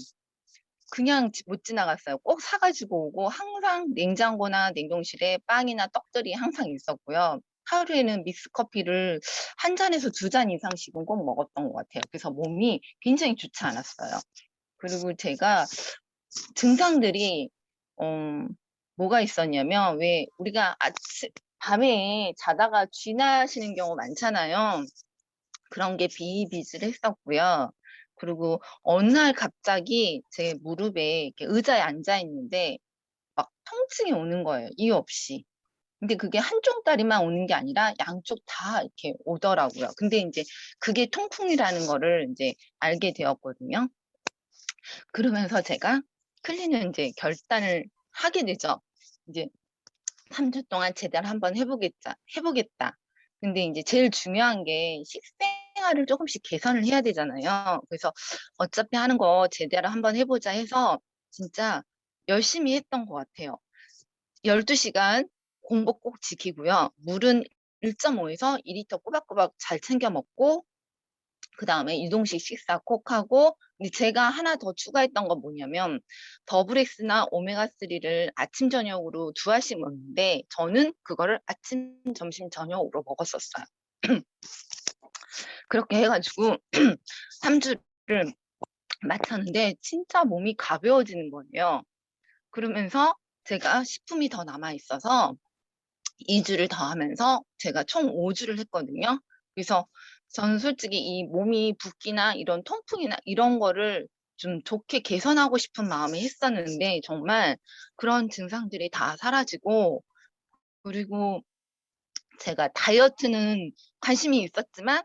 그냥 못 지나갔어요. 꼭 사가지고 오고 항상 냉장고나 냉동실에 빵이나 떡들이 항상 있었고요. 하루에는 믹스커피를 1잔에서 2잔 이상씩은 꼭 먹었던 것 같아요. 그래서 몸이 굉장히 좋지 않았어요. 그리고 제가 증상들이 뭐가 있었냐면 왜 우리가 밤에 자다가 쥐나시는 경우 많잖아요. 그런 게 비일비재했었고요. 그리고 어느 날 갑자기 제 무릎에 이렇게 의자에 앉아 있는데 막 통증이 오는 거예요. 이유 없이. 근데 그게 한쪽 다리만 오는 게 아니라 양쪽 다 이렇게 오더라고요. 근데 이제 그게 통풍이라는 거를 이제 알게 되었거든요. 그러면서 제가 클린을 이제 결단을 하게 되죠. 이제 3주 동안 제대로 한번 해보겠다. 근데 이제 제일 중요한 게 식생활을 조금씩 개선을 해야 되잖아요. 그래서 어차피 하는 거 제대로 한번 해보자 해서 진짜 열심히 했던 것 같아요. 12시간 공복 꼭 지키고요. 물은 1.5에서 2리터 꼬박꼬박 잘 챙겨 먹고 그 다음에 유동식 식사 꼭 하고, 근데 제가 하나 더 추가했던 건 뭐냐면 더블엑스나 오메가3를 아침 저녁으로 2알씩 먹는데 저는 그거를 아침 점심 저녁으로 먹었었어요. 그렇게 해가지고 3주를 마쳤는데 진짜 몸이 가벼워지는 거예요. 그러면서 제가 식품이 더 남아 있어서 2주를 더 하면서 제가 총 5주를 했거든요. 그래서 저는 솔직히 이 몸이 붓기나 이런 통풍이나 이런 거를 좀 좋게 개선하고 싶은 마음에 했었는데 정말 그런 증상들이 다 사라지고, 그리고 제가 다이어트는 관심이 있었지만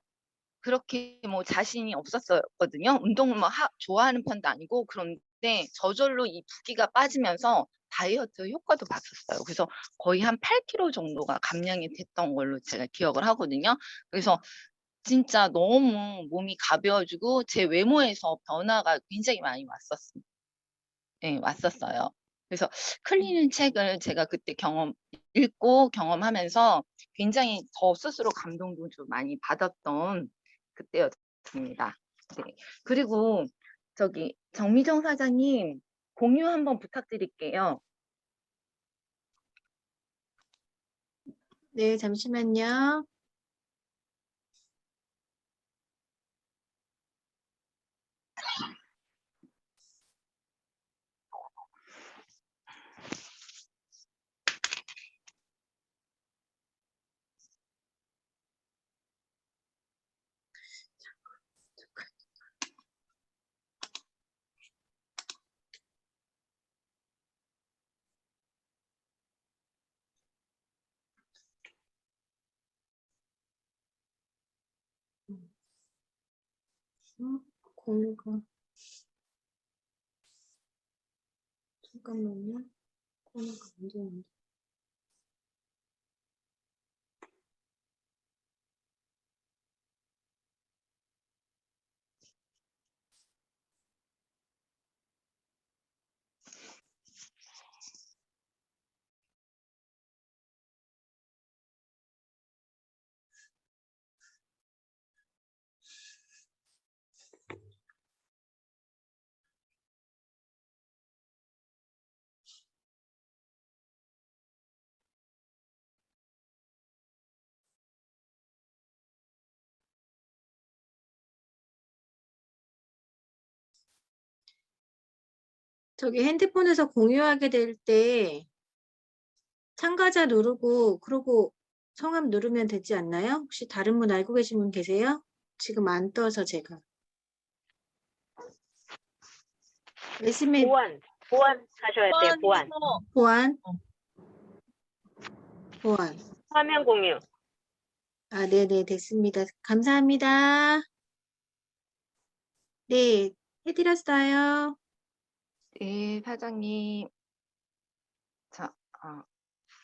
그렇게 뭐 자신이 없었거든요. 운동을 뭐 좋아하는 편도 아니고. 그런데 저절로 이 붓기가 빠지면서 다이어트 효과도 봤었어요. 그래서 거의 한 8kg 정도가 감량이 됐던 걸로 제가 기억을 하거든요. 그래서 진짜 너무 몸이 가벼워지고 제 외모에서 변화가 굉장히 많이 왔었어요. 그래서 클리는 책을 제가 그때 읽고 경험하면서 굉장히 저 스스로 감동도 좀 많이 받았던 그때였습니다. 네. 그리고 저기 정미정 사장님 공유 한번 부탁드릴게요. 네, 잠시만요. 공유가 잠깐만요. 공유가 안 되는데. 저기 핸드폰에서 공유하게 될 때 참가자 누르고 그러고 성함 누르면 되지 않나요? 혹시 다른 분 알고 계신 분 계세요? 지금 안 떠서 제가. SM에 보안 하셔야 돼요. 보안. 보안. 보안. 화면 공유. 아, 네네, 됐습니다. 감사합니다. 네, 해드렸어요. 네, 사장님. 자,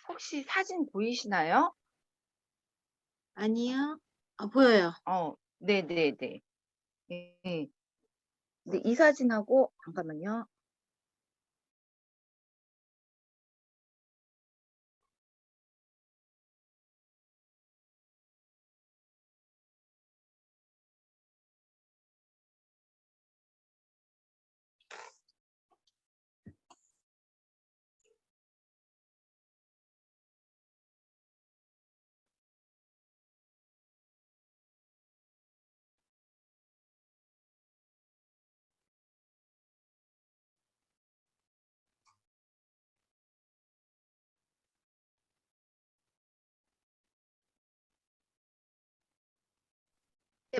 혹시 사진 보이시나요? 아니요. 아, 보여요. 네네네. 네. 근데 이 사진하고, 잠깐만요.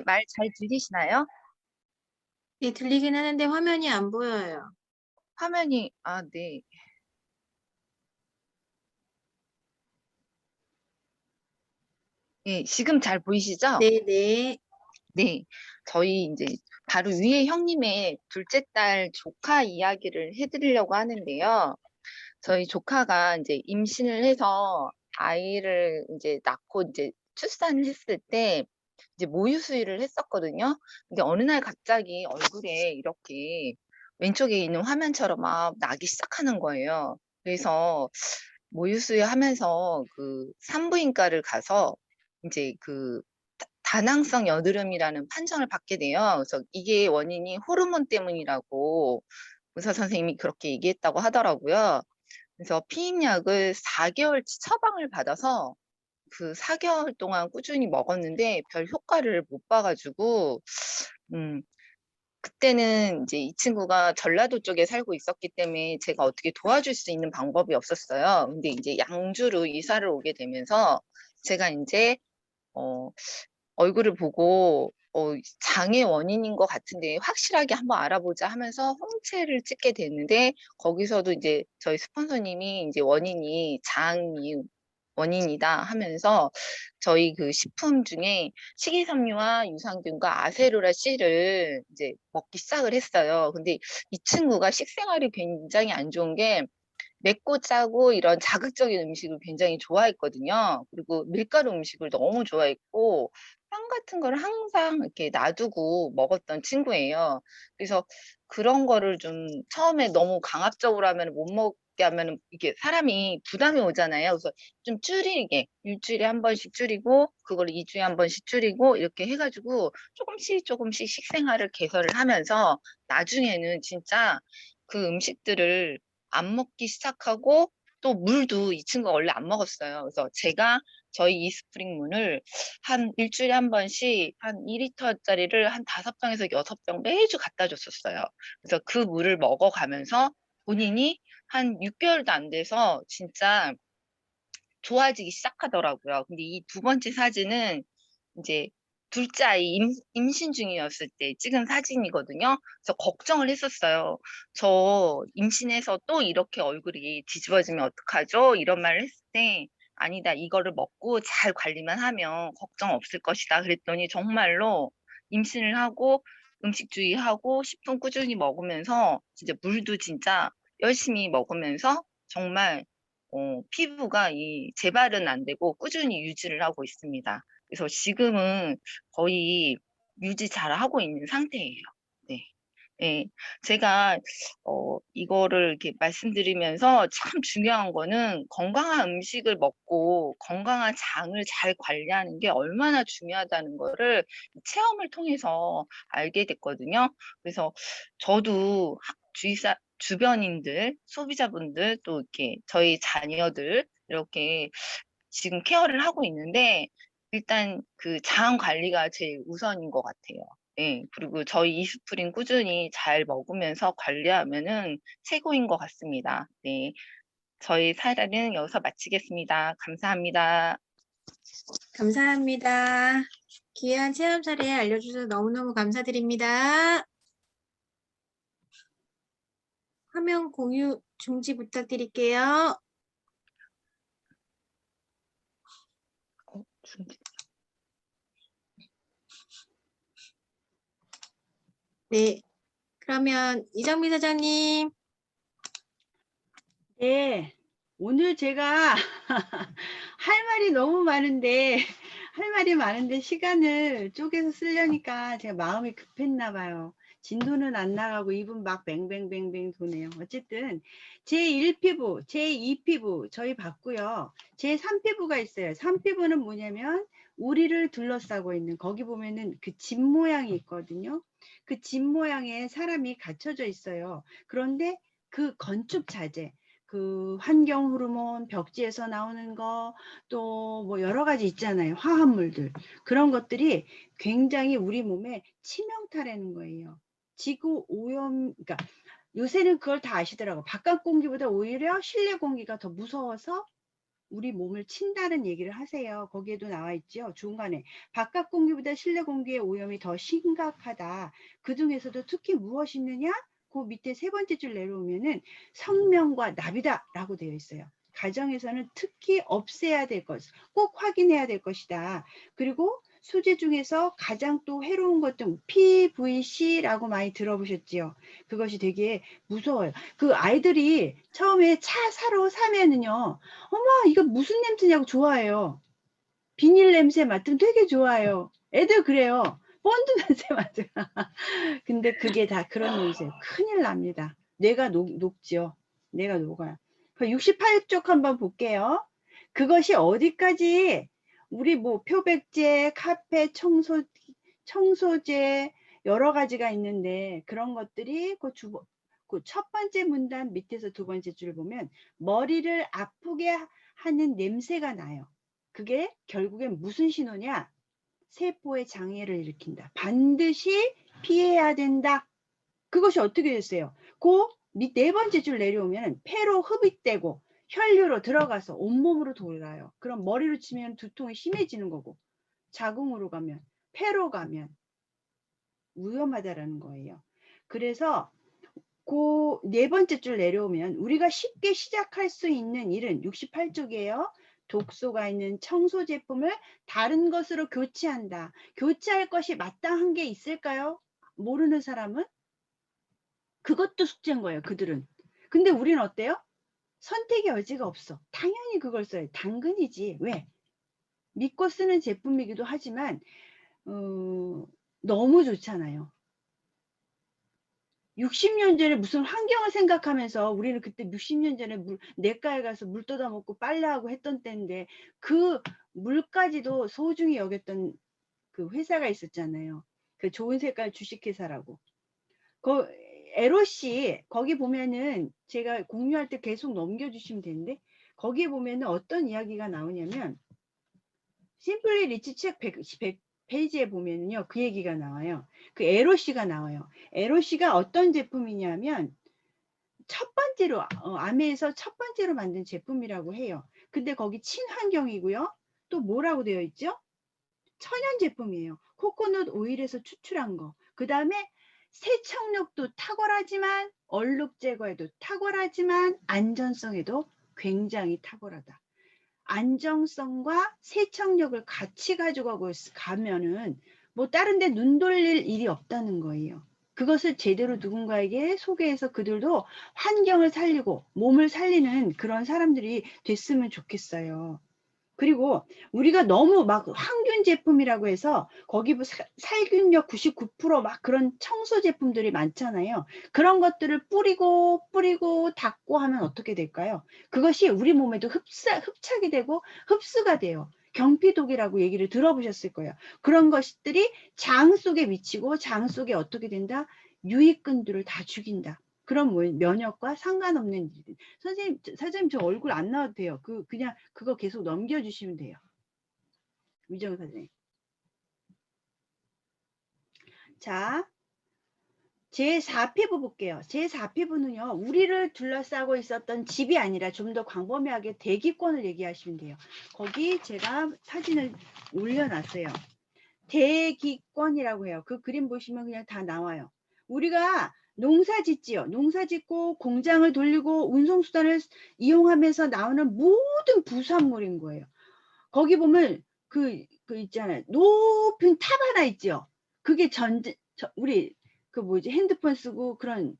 말 잘 들리시나요? 네, 들리긴 하는데 화면이 안 보여요. 화면이, 네. 네, 지금 잘 보이시죠? 네네. 네, 저희 이제 바로 위에 형님의 둘째 딸 조카 이야기를 해드리려고 하는데요. 저희 조카가 이제 임신을 해서 아이를 이제 낳고 이제 출산을 했을 때 이제 모유 수유를 했었거든요. 근데 어느 날 갑자기 얼굴에 이렇게 왼쪽에 있는 화면처럼 막 나기 시작하는 거예요. 그래서 모유 수유하면서 그 산부인과를 가서 이제 그 다낭성 여드름이라는 판정을 받게 돼요. 그래서 이게 원인이 호르몬 때문이라고 의사 선생님이 그렇게 얘기했다고 하더라고요. 그래서 피임약을 4개월치 처방을 받아서 그 4개월 동안 꾸준히 먹었는데 별 효과를 못 봐가지고, 음, 그때는 이제 이 친구가 전라도 쪽에 살고 있었기 때문에 제가 어떻게 도와줄 수 있는 방법이 없었어요. 근데 이제 양주로 이사를 오게 되면서 제가 이제, 얼굴을 보고 장의 원인인 것 같은데 확실하게 한번 알아보자 하면서 홍채를 찍게 됐는데 거기서도 이제 저희 스폰서님이 이제 원인이 장이 원인이다 하면서 저희 그 식품 중에 식이섬유와 유산균과 아세로라 C를 이제 먹기 시작을 했어요. 근데 이 친구가 식생활이 굉장히 안 좋은 게 맵고 짜고 이런 자극적인 음식을 굉장히 좋아했거든요. 그리고 밀가루 음식을 너무 좋아했고 빵 같은 거를 항상 이렇게 놔두고 먹었던 친구예요. 그래서 그런 거를 좀 처음에 너무 강압적으로 하면 못 먹게 하면 이게 사람이 부담이 오잖아요. 그래서 좀 줄이게 일주일에 한 번씩 줄이고 그걸 2주에 한 번씩 줄이고 이렇게 해가지고 조금씩 식생활을 개선을 하면서 나중에는 진짜 그 음식들을 안 먹기 시작하고 또 물도 이 친구가 원래 안 먹었어요. 그래서 제가 저희 이스프링문을 한 일주일에 한 번씩 한 2리터짜리를 한 5병에서 6병 매주 갖다 줬었어요. 그래서 그 물을 먹어가면서 본인이 한 6개월도 안 돼서 진짜 좋아지기 시작하더라고요. 근데 이 두 번째 사진은 이제 둘째 아이 임신 중이었을 때 찍은 사진이거든요. 그래서 걱정을 했었어요. 저 임신해서 또 이렇게 얼굴이 뒤집어지면 어떡하죠? 이런 말을 했을 때 아니다. 이거를 먹고 잘 관리만 하면 걱정 없을 것이다. 그랬더니 정말로 임신을 하고 음식 주의하고 식품 꾸준히 먹으면서 진짜 물도 진짜 열심히 먹으면서 정말 피부가 이 재발은 안 되고 꾸준히 유지를 하고 있습니다. 그래서 지금은 거의 유지 잘 하고 있는 상태예요. 네. 네. 제가 이거를 이렇게 말씀드리면서 참 중요한 거는 건강한 음식을 먹고 건강한 장을 잘 관리하는 게 얼마나 중요하다는 거를 체험을 통해서 알게 됐거든요. 그래서 저도 주변인들, 소비자분들 또 이렇게 저희 자녀들 이렇게 지금 케어를 하고 있는데 일단 그 장 관리가 제일 우선인 것 같아요. 네, 그리고 저희 이스프린 꾸준히 잘 먹으면서 관리하면은 최고인 것 같습니다. 네, 저희 사례는 여기서 마치겠습니다. 감사합니다. 감사합니다. 귀한 체험 사례 알려주셔서 너무너무 감사드립니다. 화면 공유 중지 부탁드릴게요. 네, 그러면 이정미 사장님. 네, 오늘 제가 할 말이 너무 많은데 시간을 쪼개서 쓰려니까 제가 마음이 급했나 봐요. 진도는 안 나가고 입은 막 뱅뱅뱅뱅 도네요. 어쨌든 제1피부, 제2피부 저희 봤고요. 제3피부가 있어요. 3피부는 뭐냐면 우리를 둘러싸고 있는 거기 보면은 그 집 모양이 있거든요. 그 집 모양에 사람이 갇혀져 있어요. 그런데 그 건축 자재, 그 환경 호르몬, 벽지에서 나오는 거, 또 뭐 여러 가지 있잖아요. 화합물들. 그런 것들이 굉장히 우리 몸에 치명타라는 거예요. 지구 오염, 그러니까 요새는 그걸 다 아시더라고. 바깥 공기보다 오히려 실내 공기가 더 무서워서 우리 몸을 친다는 얘기를 하세요. 거기에도 나와 있죠. 중간에 바깥 공기보다 실내 공기의 오염이 더 심각하다. 그 중에서도 특히 무엇이 있느냐? 그 밑에 세 번째 줄 내려오면은 성명과 나비다라고 되어 있어요. 가정에서는 특히 없애야 될 것, 꼭 확인해야 될 것이다. 그리고 소재 중에서 가장 또 해로운 것도 PVC라고 많이 들어보셨지요. 그것이 되게 무서워요. 그 아이들이 처음에 차 사러 사면은요, 어머 이거 무슨 냄새냐고 좋아해요. 비닐 냄새 맡으면 되게 좋아해요. 애들 그래요. 본드 냄새 맡으면. 근데 그게 다 그런 냄새. 큰일 납니다. 뇌가 녹죠. 뇌가 녹아요. 68쪽 한번 볼게요. 그것이 어디까지 우리 뭐 표백제, 카페, 청소제 여러 가지가 있는데 그런 것들이 그 첫 번째 문단 밑에서 두 번째 줄 보면 머리를 아프게 하는 냄새가 나요. 그게 결국엔 무슨 신호냐? 세포의 장애를 일으킨다. 반드시 피해야 된다. 그것이 어떻게 됐어요? 그 밑 네 번째 줄 내려오면 폐로 흡입되고 혈류로 들어가서 온몸으로 돌아요. 그럼 머리로 치면 두통이 심해지는 거고 자궁으로 가면 폐로 가면 위험하다라는 거예요. 그래서 그 네 번째 줄 내려오면 우리가 쉽게 시작할 수 있는 일은 68쪽이에요. 독소가 있는 청소 제품을 다른 것으로 교체한다. 교체할 것이 마땅한 게 있을까요? 모르는 사람은? 그것도 숙제인 거예요. 그들은. 근데 우리는 어때요? 선택의 여지가 없어. 당연히 그걸 써요. 당근이지. 왜? 믿고 쓰는 제품이기도 하지만 너무 좋잖아요. 60년 전에 무슨 환경을 생각하면서 우리는 그때 60년 전에 냇가에 가서 물 떠다 먹고 빨래하고 했던 때인데 그 물까지도 소중히 여겼던 그 회사가 있었잖아요. 그 좋은 색깔 주식회사라고. 그 에로씨 거기 보면은 제가 공유할 때 계속 넘겨주시면 되는데 거기에 보면은 어떤 이야기가 나오냐면 심플리 리치 책 100페이지에 보면은요 그 얘기가 나와요. 그 에로씨가 나와요. 에로씨가 어떤 제품이냐면 첫 번째로 아메에서 첫 번째로 만든 제품이라고 해요. 근데 거기 친환경이고요. 또 뭐라고 되어 있죠? 천연 제품이에요. 코코넛 오일에서 추출한 거. 그 다음에 세척력도 탁월하지만 얼룩 제거에도 탁월하지만 안전성에도 굉장히 탁월하다. 안정성과 세척력을 같이 가지고 가면은 뭐 다른 데 눈 돌릴 일이 없다는 거예요. 그것을 제대로 누군가에게 소개해서 그들도 환경을 살리고 몸을 살리는 그런 사람들이 됐으면 좋겠어요. 그리고 우리가 너무 막 항균 제품이라고 해서 거기 살균력 99% 막 그런 청소 제품들이 많잖아요. 그런 것들을 뿌리고 닦고 하면 어떻게 될까요? 그것이 우리 몸에도 흡착이 되고 흡수가 돼요. 경피독이라고 얘기를 들어보셨을 거예요. 그런 것들이 장 속에 미치고 장 속에 어떻게 된다? 유익균들을 다 죽인다. 그럼 면역과 상관없는 일. 사장님 저 얼굴 안 나와도 돼요. 그냥 그거 계속 넘겨주시면 돼요. 위정 사장님. 자, 제4피부 볼게요. 제4피부는요. 우리를 둘러싸고 있었던 집이 아니라 좀 더 광범위하게 대기권을 얘기하시면 돼요. 거기 제가 사진을 올려놨어요. 대기권이라고 해요. 그 그림 보시면 그냥 다 나와요. 우리가 농사 짓지요. 농사 짓고 공장을 돌리고 운송수단을 이용하면서 나오는 모든 부산물인 거예요. 거기 보면 그 있잖아요. 높은 탑 하나 있죠. 그게 우리 그 뭐지 핸드폰 쓰고 그런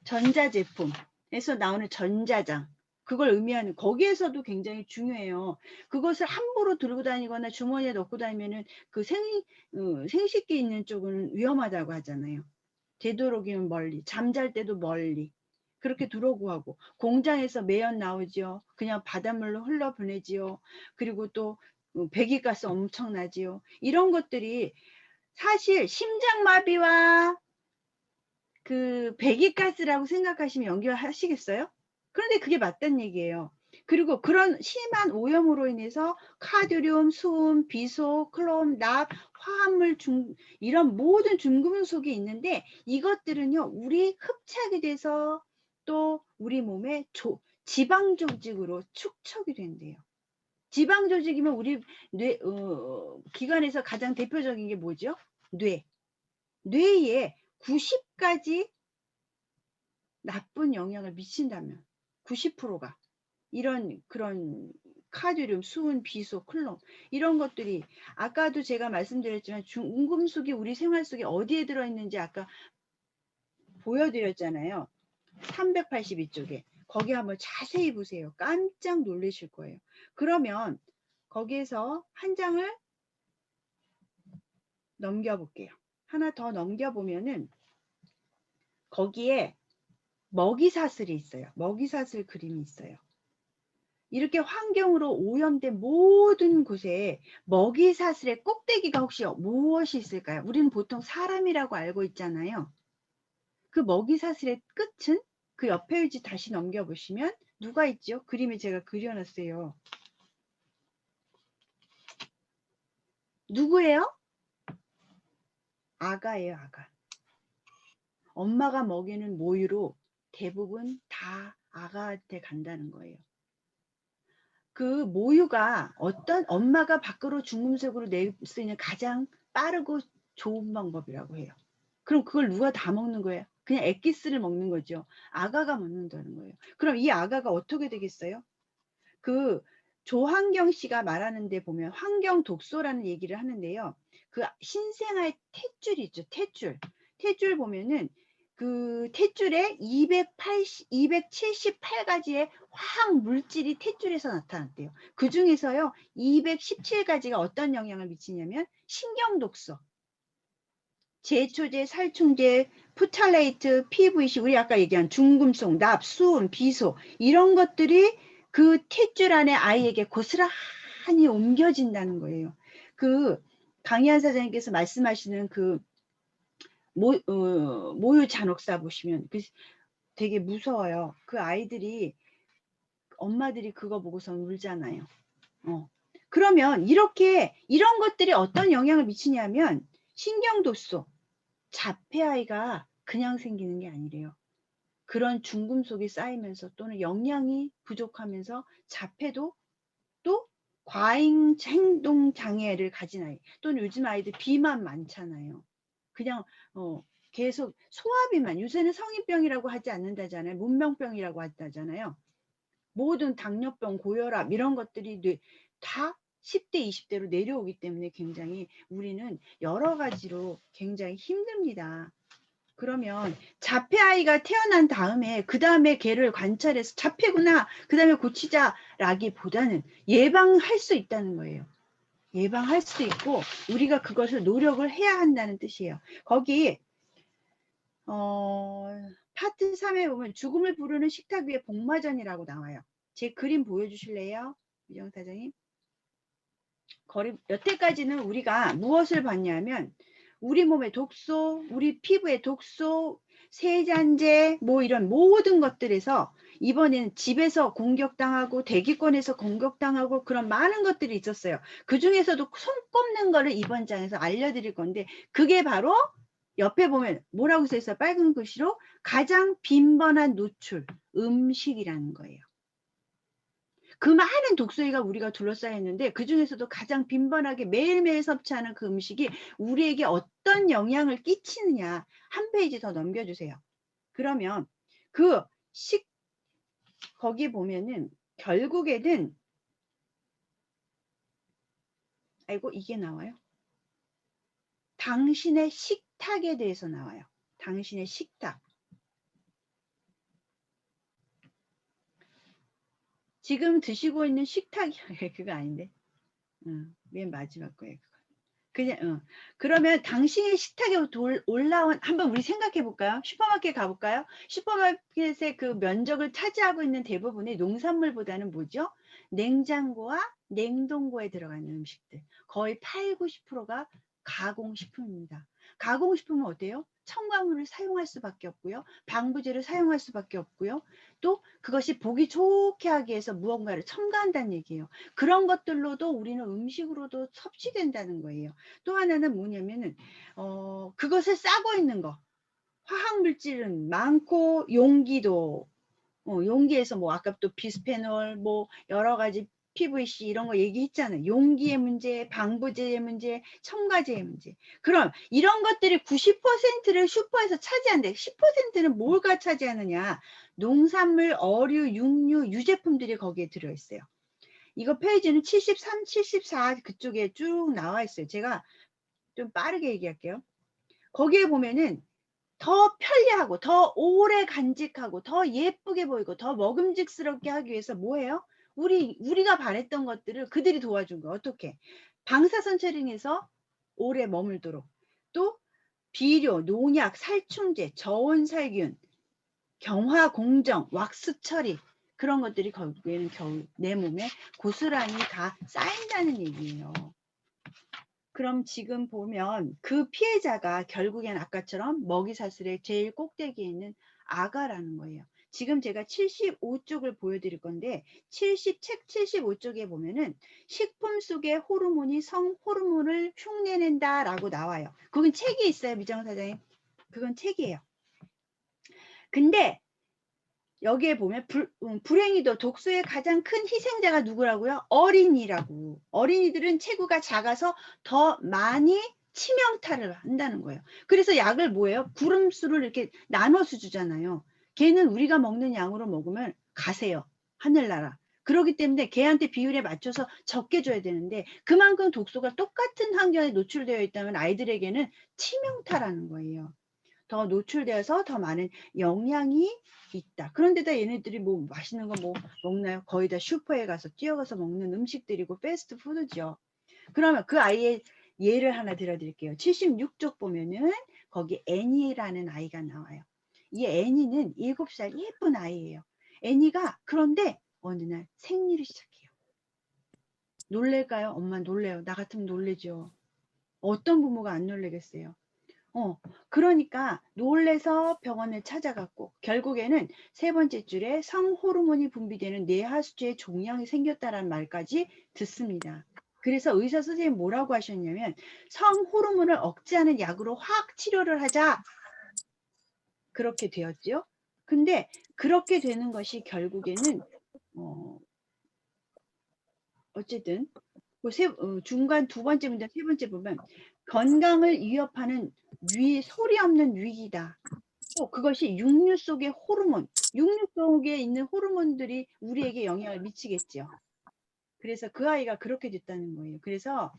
전자제품에서 나오는 전자장. 그걸 의미하는 거기에서도 굉장히 중요해요. 그것을 함부로 들고 다니거나 주머니에 넣고 다니면은 그 생식기 있는 쪽은 위험하다고 하잖아요. 되도록이면 멀리, 잠잘 때도 멀리 그렇게 두려고 하고 공장에서 매연 나오지요. 그냥 바닷물로 흘러보내지요. 그리고 또 배기가스 엄청나지요. 이런 것들이 사실 심장마비와 그 배기가스라고 생각하시면 연결하시겠어요? 그런데 그게 맞다는 얘기예요. 그리고 그런 심한 오염으로 인해서 카드뮴, 수은, 비소, 클롬, 납, 화합물 이런 모든 중금속이 있는데 이것들은요 우리 흡착이 돼서 또 우리 몸에 지방 조직으로 축적이 된대요. 지방 조직이면 우리 기관에서 가장 대표적인 게 뭐죠? 뇌에 90가지 나쁜 영향을 미친다면 90%가 그런 카드뮴, 수은, 비소, 클롬 이런 것들이 아까도 제가 말씀드렸지만 중금속이 우리 생활 속에 어디에 들어있는지 아까 보여드렸잖아요. 382쪽에 거기 한번 자세히 보세요. 깜짝 놀라실 거예요. 그러면 거기에서 한 장을 넘겨볼게요. 하나 더 넘겨보면은 거기에 먹이사슬이 있어요. 먹이사슬 그림이 있어요. 이렇게 환경으로 오염된 모든 곳에 먹이사슬의 꼭대기가 혹시 무엇이 있을까요? 우리는 보통 사람이라고 알고 있잖아요. 그 먹이사슬의 끝은 그 옆에 페이지 다시 넘겨보시면 누가 있죠? 그림에 제가 그려놨어요. 누구예요? 아가예요, 아가. 엄마가 먹이는 모유로 대부분 다 아가한테 간다는 거예요. 그 모유가 어떤 엄마가 밖으로 중금속으로 낼 수 있는 가장 빠르고 좋은 방법이라고 해요. 그럼 그걸 누가 다 먹는 거예요? 그냥 엑기스를 먹는 거죠. 아가가 먹는다는 거예요. 그럼 이 아가가 어떻게 되겠어요? 그 조한경 씨가 말하는 데 보면 환경 독소라는 얘기를 하는데요. 그 신생아의 탯줄이 있죠. 탯줄 보면은 그 탯줄에 278가지의 화학 물질이 탯줄에서 나타났대요. 그 중에서요 217가지가 어떤 영향을 미치냐면 신경독소, 제초제, 살충제, 푸탈레이트, PVC, 우리 아까 얘기한 중금속, 납, 수은, 비소 이런 것들이 그 탯줄 안에 아이에게 고스란히 옮겨진다는 거예요. 그 강희한 사장님께서 말씀하시는 그 모유 잔혹사 보시면 되게 무서워요. 그 아이들이 엄마들이 그거 보고서 울잖아요. 그러면 이런 것들이 어떤 영향을 미치냐면 신경독소, 자폐아이가 그냥 생기는 게 아니래요. 그런 중금속이 쌓이면서 또는 영양이 부족하면서 자폐도 또 과잉 행동 장애를 가진 아이 또는 요즘 아이들 비만 많잖아요. 그냥 계속 소화비만 요새는 성인병이라고 하지 않는다잖아요. 문명병이라고 한다잖아요. 모든 당뇨병, 고혈압 이런 것들이 다 10대, 20대로 내려오기 때문에 굉장히 우리는 여러 가지로 굉장히 힘듭니다. 그러면 자폐 아이가 태어난 다음에 그 다음에 걔를 관찰해서 자폐구나 그 다음에 고치자라기보다는 예방할 수 있다는 거예요. 예방할 수 있고 우리가 그것을 노력을 해야 한다는 뜻이에요. 거기 파트 3에 보면 죽음을 부르는 식탁 위에 복마전이라고 나와요. 제 그림 보여주실래요? 유정 사장님. 여태까지는 우리가 무엇을 봤냐면 우리 몸의 독소, 우리 피부의 독소, 세잔제 뭐 이런 모든 것들에서 이번에는 집에서 공격당하고 대기권에서 공격당하고 그런 많은 것들이 있었어요. 그 중에서도 손 꼽는 거를 이번 장에서 알려드릴 건데 그게 바로 옆에 보면 뭐라고 써 있어요? 빨간 글씨로 가장 빈번한 노출, 음식이라는 거예요. 그 많은 독소가 우리가 둘러싸여 있는데 그 중에서도 가장 빈번하게 매일매일 섭취하는 그 음식이 우리에게 어떤 영향을 끼치느냐 한 페이지 더 넘겨주세요. 그러면 거기 보면은 결국에는 아이고 이게 나와요. 당신의 식탁에 대해서 나와요. 당신의 식탁. 지금 드시고 있는 식탁이 그거 아닌데. 맨 마지막 거예요. 그냥 그러면 당신의 식탁에 올라온 한번 우리 생각해 볼까요? 슈퍼마켓 가볼까요? 슈퍼마켓의 그 면적을 차지하고 있는 대부분의 농산물보다는 뭐죠? 냉장고와 냉동고에 들어가는 음식들 거의 8, 90%가 가공식품입니다. 가공식품은 어때요? 첨가물을 사용할 수밖에 없고요. 방부제를 사용할 수밖에 없고요. 또 그것이 보기 좋게 하기 위해서 무언가를 첨가한다는 얘기예요. 그런 것들로도 우리는 음식으로도 섭취된다는 거예요. 또 하나는 뭐냐면은 그것을 싸고 있는 거. 화학물질은 많고 용기도 용기에서 뭐 아까 또 비스페놀 뭐 여러 가지 PVC 이런 거 얘기했잖아요. 용기의 문제, 방부제의 문제, 첨가제의 문제. 그럼 이런 것들이 90%를 슈퍼에서 차지한대. 10%는 뭘가 차지하느냐? 농산물, 어류, 육류, 유제품들이 거기에 들어있어요. 이거 페이지는 73, 74 그쪽에 쭉 나와 있어요. 제가 좀 빠르게 얘기할게요. 거기에 보면은 더 편리하고 더 오래 간직하고 더 예쁘게 보이고 더 먹음직스럽게 하기 위해서 뭐예요? 우리가 바랬던 것들을 그들이 도와준 거. 어떻게? 방사선 처리해서 오래 머물도록. 또 비료, 농약, 살충제, 저온살균, 경화 공정, 왁스 처리 그런 것들이 결국에는 겨우 내 몸에 고스란히 다 쌓인다는 얘기예요. 그럼 지금 보면 그 피해자가 결국엔 아까처럼 먹이사슬의 제일 꼭대기에 있는 아가라는 거예요. 지금 제가 75쪽을 보여드릴 건데 책 75쪽에 보면은 식품 속의 호르몬이 성호르몬을 흉내낸다 라고 나와요. 그건 책이 있어요. 미정 사장님. 그건 책이에요. 근데 여기에 보면 불행히도 독소의 가장 큰 희생자가 누구라고요? 어린이라고. 어린이들은 체구가 작아서 더 많이 치명타를 한다는 거예요. 그래서 약을 뭐예요? 구름수를 이렇게 나눠서 주잖아요. 걔는 우리가 먹는 양으로 먹으면 가세요. 하늘나라. 그렇기 때문에 걔한테 비율에 맞춰서 적게 줘야 되는데 그만큼 독소가 똑같은 환경에 노출되어 있다면 아이들에게는 치명타라는 거예요. 더 노출되어서 더 많은 영향이 있다. 그런데다 얘네들이 뭐 맛있는 거 뭐 먹나요? 거의 다 슈퍼에 가서 뛰어가서 먹는 음식들이고 패스트푸드죠. 그러면 그 아이의 예를 하나 들어드릴게요. 76쪽 보면은 거기 애니라는 아이가 나와요. 이 애니는 7살 예쁜 아이예요. 애니가 그런데 어느 날 생리를 시작해요. 놀랄까요? 엄마 놀래요. 나 같으면 놀래죠. 어떤 부모가 안 놀래겠어요. 그러니까 놀래서 병원을 찾아갔고 결국에는 3번째 줄에 성호르몬이 분비되는 뇌하수체에 종양이 생겼다라는 말까지 듣습니다. 그래서 의사 선생님 뭐라고 하셨냐면 성호르몬을 억제하는 약으로 화학 치료를 하자. 그렇게 되었죠. 근데 그렇게 되는 것이 결국에는 어쨌든 중간 2번째 문제 3번째 보면 건강을 위협하는 소리 없는 위기다. 또 그것이 육류 속의 호르몬, 육류 속에 있는 호르몬들이 우리에게 영향을 미치겠죠. 그래서 그 아이가 그렇게 됐다는 거예요. 그래서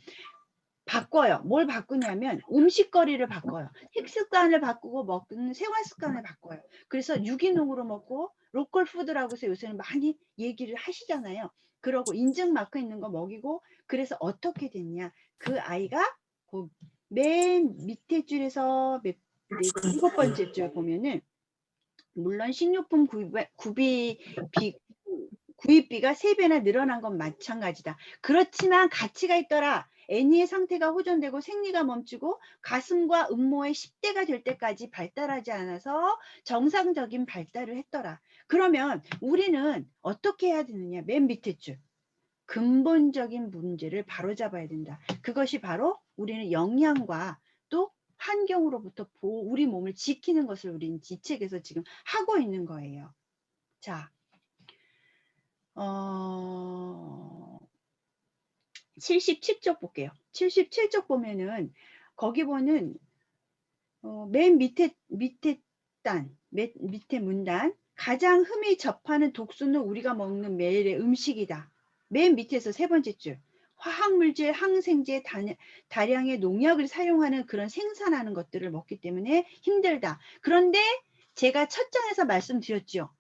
바꿔요. 뭘 바꾸냐면 음식거리를 바꿔요. 식습관을 바꾸고 먹는 생활 습관을 바꿔요. 그래서 유기농으로 먹고 로컬 푸드라고 해서 요새는 많이 얘기를 하시잖아요. 그러고 인증 마크 있는 거 먹이고 그래서 어떻게 됐냐. 그 아이가 맨 밑에 줄에서 7번째 줄 보면은 물론 식료품 구입비가 3배나 늘어난 건 마찬가지다. 그렇지만 가치가 있더라. 애니의 상태가 호전되고 생리가 멈추고 가슴과 음모의 10대가 될 때까지 발달하지 않아서 정상적인 발달을 했더라. 그러면 우리는 어떻게 해야 되느냐. 맨 밑에 줄. 근본적인 문제를 바로잡아야 된다. 그것이 바로 우리는 영양과 또 환경으로부터 우리 몸을 지키는 것을 우리는 이 책에서 지금 하고 있는 거예요. 자, 77쪽 볼게요. 77쪽 보면은 거기 보는 맨 밑에 문단 가장 흠이 접하는 독소는 우리가 먹는 매일의 음식이다. 맨 밑에서 3번째 줄 화학물질, 항생제, 다량의 농약을 사용하는 그런 생산하는 것들을 먹기 때문에 힘들다. 그런데 제가 첫 장에서 말씀드렸죠.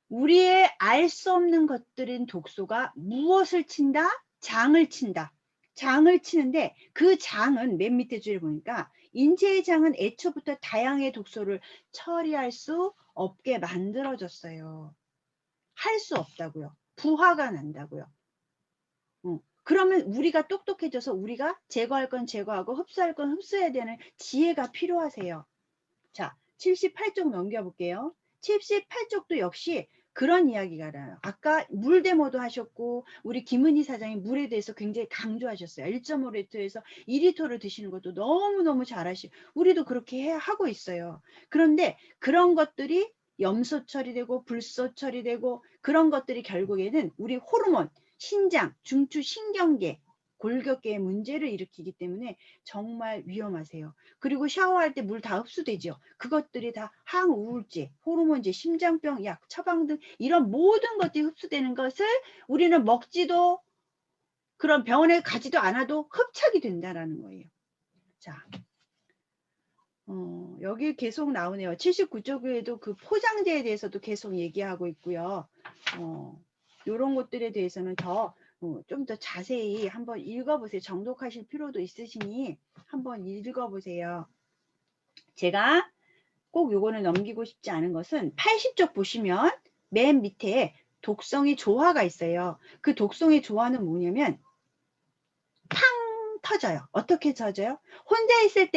우리의 알 수 없는 것들인 독소가 무엇을 친다? 장을 친다. 장을 치는데 그 장은 맨 밑에 줄에 보니까 인체의 장은 애초부터 다양의 독소를 처리할 수 없게 만들어졌어요. 할 수 없다고요. 부하가 난다고요. 그러면 우리가 똑똑해져서 우리가 제거할 건 제거하고 흡수할 건 흡수해야 되는 지혜가 필요하세요. 자, 78쪽 넘겨볼게요. 78쪽도 역시 그런 이야기가 나요. 아까 물 데모도 하셨고 우리 김은희 사장이 물에 대해서 굉장히 강조하셨어요. 1.5리터에서 2리터를 드시는 것도 너무너무 잘하시고 우리도 그렇게 하고 있어요. 그런데 그런 것들이 염소 처리되고 불소 처리되고 그런 것들이 결국에는 우리 호르몬, 신장, 중추, 신경계, 골격계의 문제를 일으키기 때문에 정말 위험하세요. 그리고 샤워할 때 물 다 흡수되죠. 그것들이 다 항우울제, 호르몬제, 심장병 약, 처방 등 이런 모든 것들이 흡수되는 것을 우리는 먹지도 그런 병원에 가지도 않아도 흡착이 된다라는 거예요. 자, 여기 계속 나오네요. 79쪽에도 그 포장재에 대해서도 계속 얘기하고 있고요. 이런 것들에 대해서는 좀 더 자세히 한번 읽어보세요. 정독하실 필요도 있으시니 한번 읽어보세요. 제가 꼭 요거는 넘기고 싶지 않은 것은 80쪽 보시면 맨 밑에 독성의 조화가 있어요. 그 독성의 조화는 뭐냐면 팡 터져요. 어떻게 터져요? 혼자 있을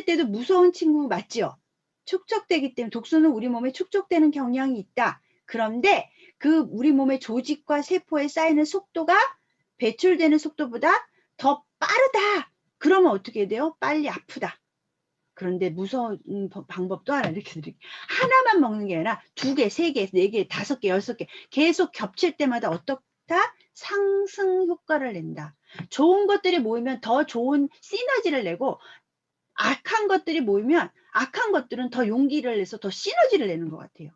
때도 무서운 친구 맞죠? 축적되기 때문에 독소는 우리 몸에 축적되는 경향이 있다. 그런데 그 우리 몸의 조직과 세포에 쌓이는 속도가 배출되는 속도보다 더 빠르다. 그러면 어떻게 돼요? 빨리 아프다. 그런데 무서운 방법도 하나 이렇게 드릴게요. 하나만 먹는 게 아니라 2개, 3개, 4개, 5개, 6개 계속 겹칠 때마다 어떻다? 상승 효과를 낸다. 좋은 것들이 모이면 더 좋은 시너지를 내고 악한 것들이 모이면 악한 것들은 더 용기를 내서 더 시너지를 내는 것 같아요.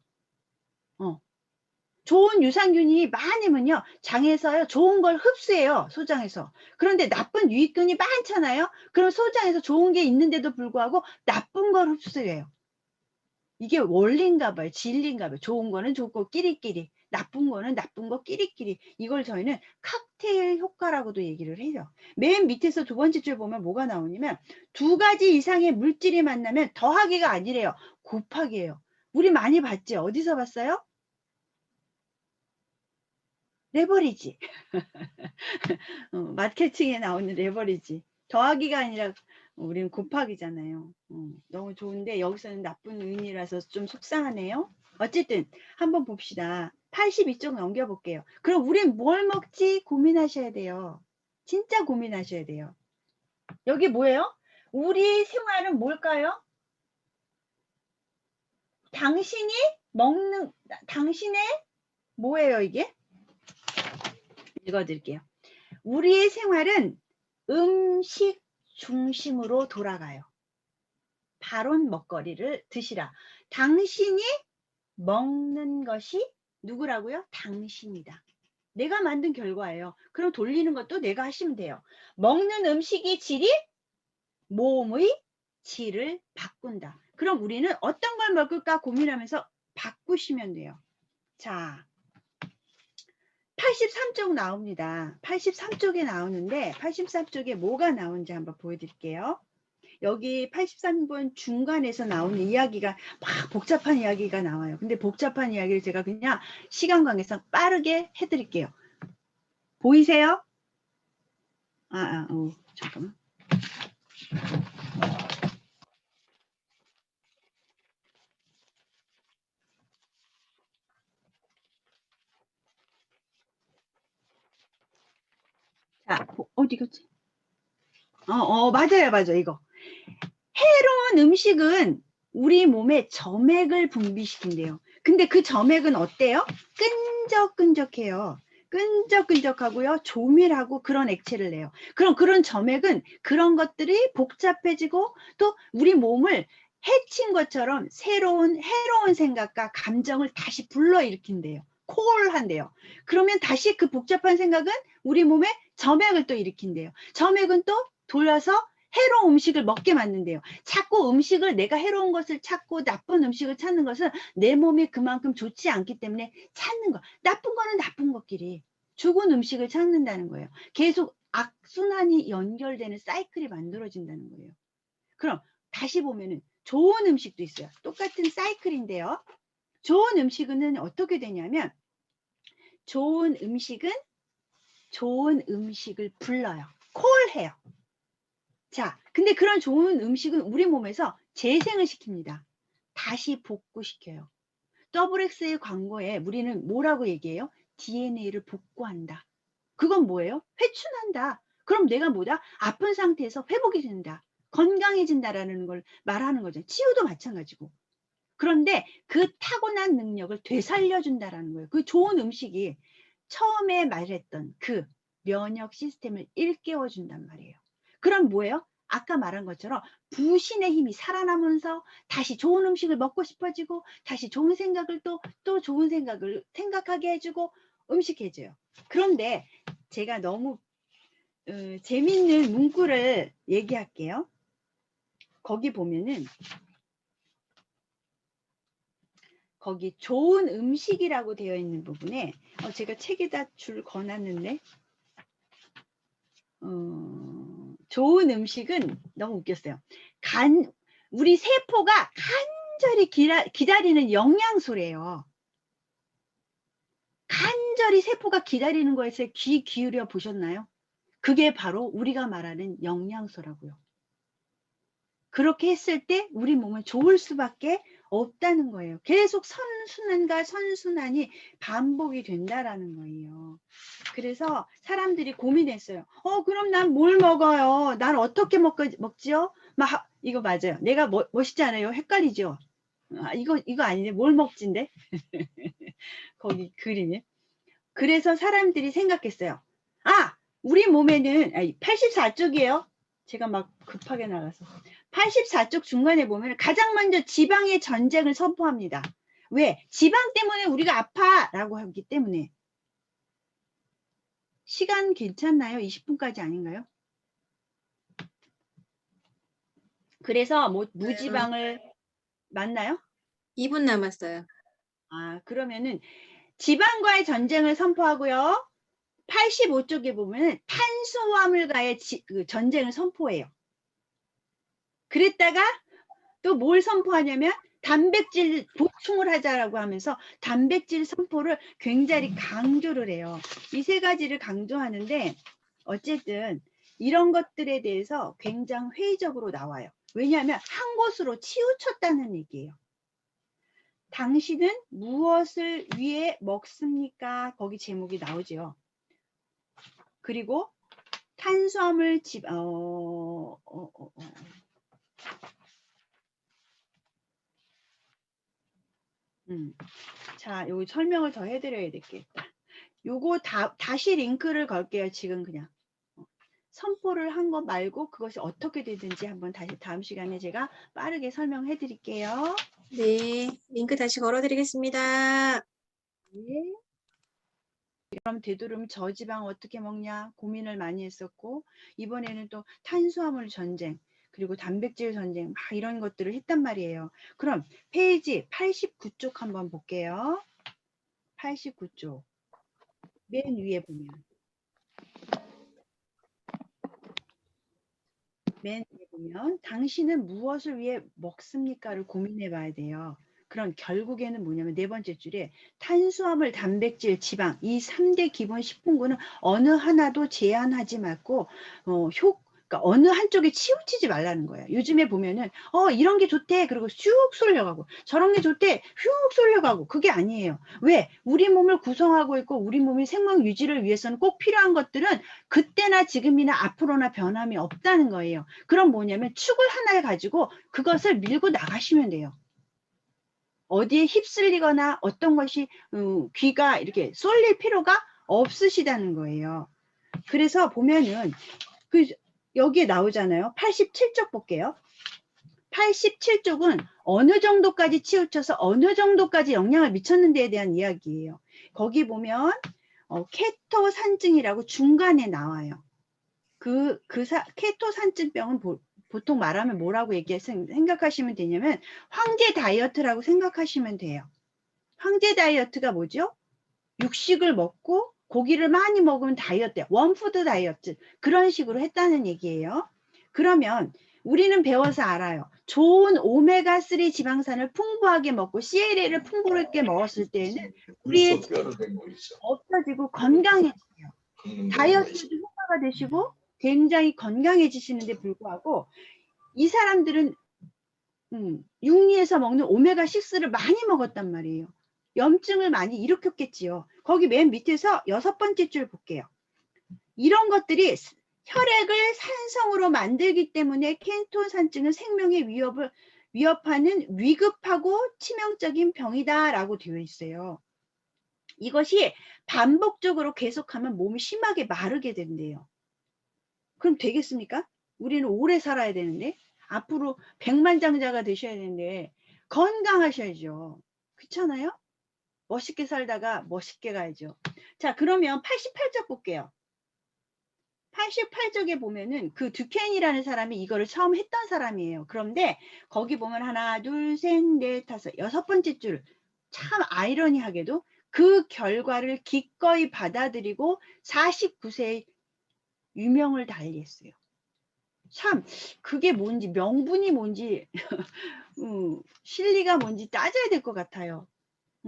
좋은 유산균이 많으면요 장에서요 좋은 걸 흡수해요. 소장에서. 그런데 나쁜 유익균이 많잖아요. 그럼 소장에서 좋은 게 있는데도 불구하고 나쁜 걸 흡수해요. 이게 원리인가 봐요. 진리인가 봐요. 좋은 거는 좋고 끼리끼리 나쁜 거는 나쁜 거 끼리끼리. 이걸 저희는 칵테일 효과라고도 얘기를 해요. 맨 밑에서 두 번째 줄 보면 뭐가 나오냐면 두 가지 이상의 물질이 만나면 더하기가 아니래요. 곱하기예요. 우리 많이 봤지? 어디서 봤어요? 레버리지. 마케팅에 나오는 레버리지. 더하기가 아니라 우리는 곱하기잖아요. 너무 좋은데 여기서는 나쁜 의미라서 좀 속상하네요. 어쨌든 한번 봅시다. 82쪽 넘겨볼게요. 그럼 우린 뭘 먹지? 고민하셔야 돼요. 진짜 고민하셔야 돼요. 여기 뭐예요? 우리 생활은 뭘까요? 당신이 먹는, 당신의 뭐예요 이게? 읽어드릴게요. 우리의 생활은 음식 중심으로 돌아가요. 바론 먹거리를 드시라. 당신이 먹는 것이 누구라고요? 당신이다. 내가 만든 결과예요. 그럼 돌리는 것도 내가 하시면 돼요. 먹는 음식의 질이 몸의 질을 바꾼다. 그럼 우리는 어떤 걸 먹을까 고민하면서 바꾸시면 돼요. 자, 83쪽 나옵니다. 83쪽에 나오는데 83쪽에 뭐가 나오는지 한번 보여드릴게요. 여기 83번 중간에서 나오는 이야기가 막 복잡한 이야기가 나와요. 근데 복잡한 이야기를 제가 그냥 시간 관계상 빠르게 해드릴게요. 보이세요? 잠깐만. 자, 어디 갔지? 맞아요. 이거. 해로운 음식은 우리 몸에 점액을 분비시킨대요. 근데 그 점액은 어때요? 끈적끈적해요. 끈적끈적하고요. 조밀하고 그런 액체를 내요. 그럼 그런 점액은 그런 것들이 복잡해지고 또 우리 몸을 해친 것처럼 새로운 해로운 생각과 감정을 다시 불러일으킨대요. 콜한대요. 그러면 다시 그 복잡한 생각은 우리 몸에 점액을 또 일으킨대요. 점액은 또 돌려서 해로운 음식을 먹게 만든대요. 자꾸 음식을 내가 해로운 것을 찾고 나쁜 음식을 찾는 것은 내 몸이 그만큼 좋지 않기 때문에 찾는 거. 나쁜 거는 나쁜 것끼리 죽은 음식을 찾는다는 거예요. 계속 악순환이 연결되는 사이클이 만들어진다는 거예요. 그럼 다시 보면은 좋은 음식도 있어요. 똑같은 사이클인데요. 좋은 음식은 어떻게 되냐면 좋은 음식을 불러요. 콜해요. 자, 근데 그런 좋은 음식은 우리 몸에서 재생을 시킵니다. 다시 복구시켜요. XX의 광고에 우리는 뭐라고 얘기해요? DNA를 복구한다. 그건 뭐예요? 회춘한다. 그럼 내가 뭐다? 아픈 상태에서 회복이 된다. 건강해진다라는 걸 말하는 거죠. 치유도 마찬가지고. 그런데 그 타고난 능력을 되살려준다라는 거예요. 그 좋은 음식이 처음에 말했던 그 면역 시스템을 일깨워준단 말이에요. 그럼 뭐예요? 아까 말한 것처럼 부신의 힘이 살아나면서 다시 좋은 음식을 먹고 싶어지고 다시 좋은 생각을 또 좋은 생각을 생각하게 해주고 음식해줘요. 그런데 제가 너무 재밌는 문구를 얘기할게요. 거기 보면은 거기 좋은 음식이라고 되어 있는 부분에 제가 책에다 줄 거놨는데 좋은 음식은 너무 웃겼어요. 우리 세포가 간절히 기다리는 영양소래요. 간절히 세포가 기다리는 거에서 귀 기울여 보셨나요? 그게 바로 우리가 말하는 영양소라고요. 그렇게 했을 때 우리 몸은 좋을 수밖에 없다는 거예요. 계속 선순환과 선순환이 반복이 된다라는 거예요. 그래서 사람들이 고민했어요. 그럼 난 뭘 먹어요? 난 어떻게 먹지요? 이거 맞아요. 내가 멋있지 않아요? 헷갈리죠? 이거 아니네. 뭘 먹지인데? 거기 그림에. 그래서 사람들이 생각했어요. 우리 몸에는 84쪽이에요. 제가 막 급하게 나가서 84쪽 중간에 보면 가장 먼저 지방의 전쟁을 선포합니다. 왜? 지방 때문에 우리가 아파 라고 하기 때문에. 시간 괜찮나요? 20분까지 아닌가요? 그래서 무지방을 맞나요? 2분 남았어요. 그러면은 지방과의 전쟁을 선포하고요. 85쪽에 보면 탄수화물과의 그 전쟁을 선포해요. 그랬다가 또 뭘 선포하냐면 단백질 보충을 하자라고 하면서 단백질 선포를 굉장히 강조를 해요. 이 세 가지를 강조하는데 어쨌든 이런 것들에 대해서 굉장히 회의적으로 나와요. 왜냐하면 한 곳으로 치우쳤다는 얘기예요. 당신은 무엇을 위해 먹습니까? 거기 제목이 나오죠. 그리고 탄수화물 자, 여기 설명을 더 해드려야 되겠다. 요거 다시 링크를 걸게요. 지금 그냥 선포를 한 것 말고 그것이 어떻게 되든지 한번 다시 다음 시간에 제가 빠르게 설명해 드릴게요. 네, 링크 다시 걸어드리겠습니다. 네. 그럼 되도록 저지방 어떻게 먹냐 고민을 많이 했었고 이번에는 또 탄수화물 전쟁 그리고 단백질 전쟁 막 이런 것들을 했단 말이에요. 그럼 페이지 89쪽 한번 볼게요. 89쪽 맨 위에 보면 당신은 무엇을 위해 먹습니까를 고민해 봐야 돼요. 그럼 결국에는 뭐냐면 네 번째 줄에 탄수화물, 단백질, 지방 이 3대 기본 식품군은 어느 하나도 제한하지 말고 그러니까 어느 한쪽에 치우치지 말라는 거예요. 요즘에 보면은 이런 게 좋대 그리고 쑥 쏠려가고 저런 게 좋대 쑥 쏠려가고 그게 아니에요. 왜? 우리 몸을 구성하고 있고 우리 몸의 생명 유지를 위해서는 꼭 필요한 것들은 그때나 지금이나 앞으로나 변함이 없다는 거예요. 그럼 뭐냐면 축을 하나를 가지고 그것을 밀고 나가시면 돼요. 어디에 휩쓸리거나 어떤 것이 귀가 이렇게 쏠릴 필요가 없으시다는 거예요. 그래서 보면은 여기에 나오잖아요. 87쪽 볼게요. 87쪽은 어느 정도까지 치우쳐서 어느 정도까지 영향을 미쳤는지에 대한 이야기예요. 거기 보면 케토산증이라고 중간에 나와요. 케토산증병은 보통 말하면 뭐라고 생각하시면 되냐면 황제 다이어트라고 생각하시면 돼요. 황제 다이어트가 뭐죠? 육식을 먹고 고기를 많이 먹으면 다이어트, 원푸드 다이어트 그런 식으로 했다는 얘기예요. 그러면 우리는 배워서 알아요. 좋은 오메가3 지방산을 풍부하게 먹고 CLA를 풍부하게 먹었을 때는 우리의 없어지고 건강해져요. 다이어트도 효과가 되시고 굉장히 건강해지시는데 불구하고 이 사람들은 육리에서 먹는 오메가6를 많이 먹었단 말이에요. 염증을 많이 일으켰겠지요. 거기 맨 밑에서 6번째 줄 볼게요. 이런 것들이 혈액을 산성으로 만들기 때문에 케토산증은 생명의 위협하는 위급하고 치명적인 병이다라고 되어 있어요. 이것이 반복적으로 계속하면 몸이 심하게 마르게 된대요. 그럼 되겠습니까? 우리는 오래 살아야 되는데 앞으로 백만장자가 되셔야 되는데 건강하셔야죠. 그렇잖아요? 멋있게 살다가 멋있게 가야죠. 자, 그러면 88쪽 볼게요. 88쪽에 보면은 그 듀케인이라는 사람이 이거를 처음 했던 사람이에요. 그런데 거기 보면 하나, 둘, 셋, 넷, 다섯, 6번째 줄 참 아이러니하게도 그 결과를 기꺼이 받아들이고 49세에 유명을 달리했어요. 참 그게 뭔지 명분이 뭔지 실리가 뭔지 따져야 될 것 같아요.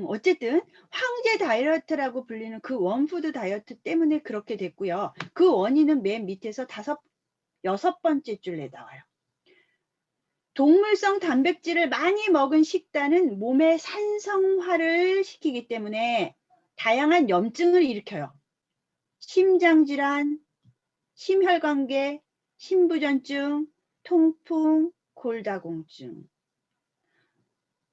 어쨌든 황제 다이어트라고 불리는 그 원푸드 다이어트 때문에 그렇게 됐고요. 그 원인은 맨 밑에서 6번째 줄에 나와요. 동물성 단백질을 많이 먹은 식단은 몸의 산성화를 시키기 때문에 다양한 염증을 일으켜요. 심장질환, 심혈관계, 심부전증, 통풍, 골다공증